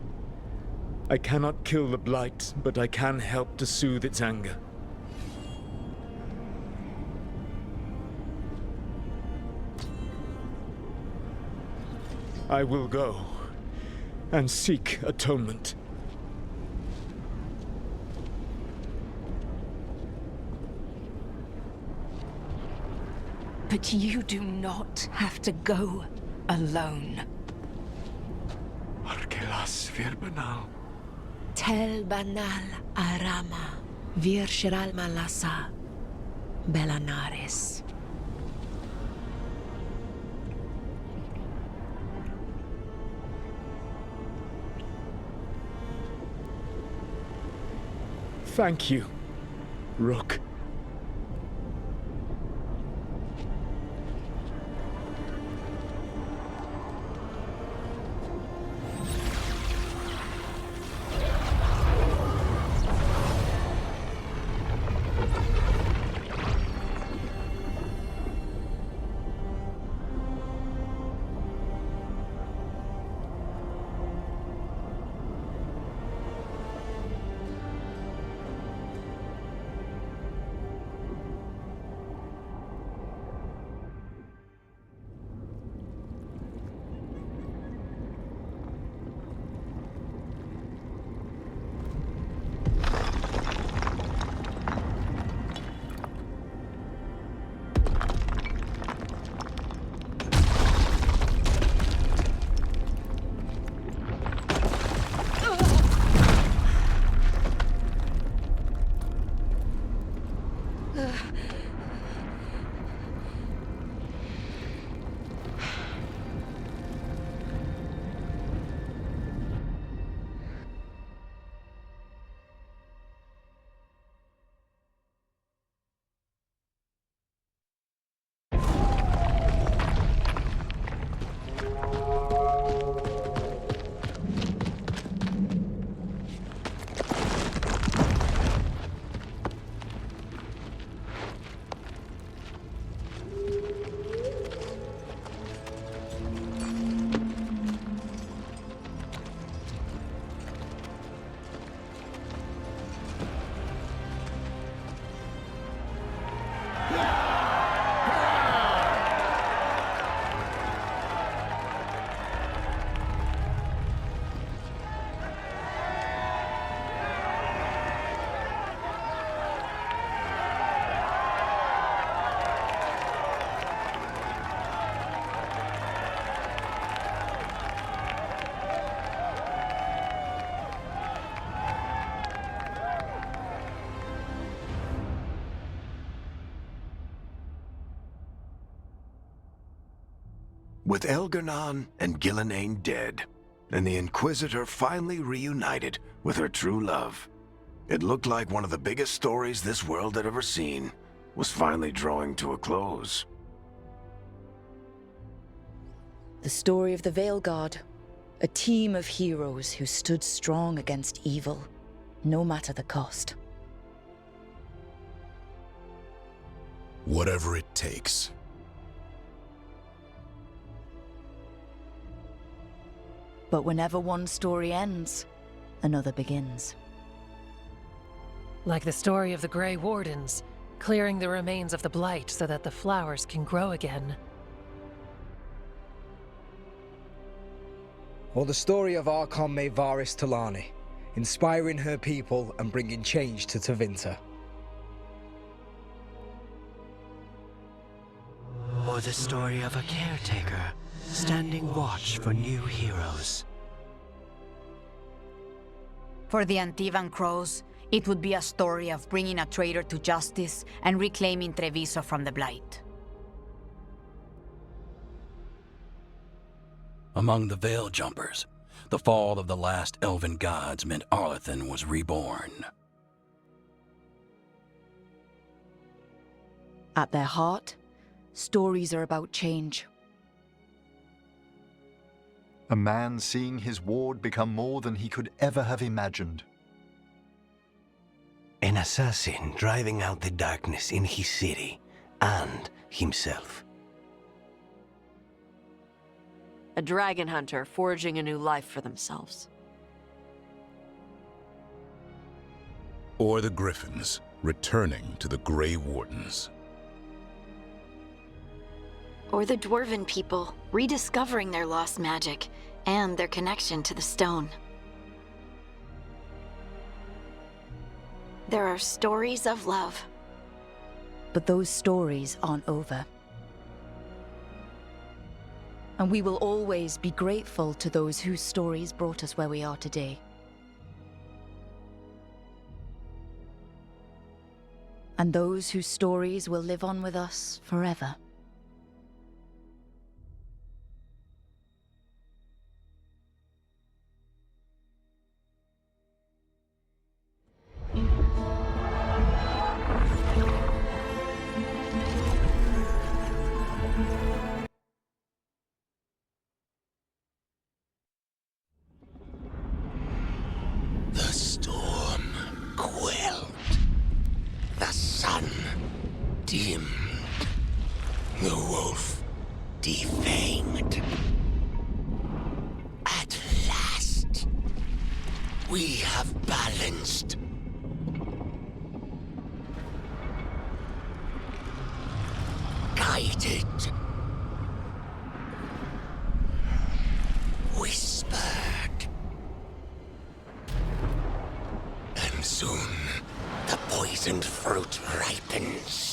I cannot kill the Blight, but I can help to soothe its anger. I will go and seek atonement. But you do not have to go alone. Arkelas Virbanal. Tel banal arama, vir shiral malasa, belanares. Thank you, Rook. With Elgar'nan and Ghilan'nain dead, and the Inquisitor finally reunited with her true love, it looked like one of the biggest stories this world had ever seen was finally drawing to a close. The story of the Veilguard. A team of heroes who stood strong against evil, no matter the cost. Whatever it takes. But whenever one story ends, another begins. Like the story of the Grey Wardens, clearing the remains of the Blight so that the flowers can grow again. Or the story of Archon Maevaris Talani, inspiring her people and bringing change to Tevinter. Or the story of a caretaker, standing watch for new heroes. For the Antivan Crows, it would be a story of bringing a traitor to justice and reclaiming Treviso from the Blight. Among the Veil Jumpers, the fall of the last elven gods meant Arlathan was reborn. At their heart, stories are about change. A man seeing his ward become more than he could ever have imagined. An assassin driving out the darkness in his city and himself. A dragon hunter forging a new life for themselves. Or the Griffins returning to the Grey Wardens. Or the Dwarven people rediscovering their lost magic and their connection to the stone. There are stories of love. But those stories aren't over. And we will always be grateful to those whose stories brought us where we are today. And those whose stories will live on with us forever. The storm quelled. The sun dimmed. The wolf defanged. At last, we have balanced. Guided. Whispered. And soon, the poisoned fruit ripens.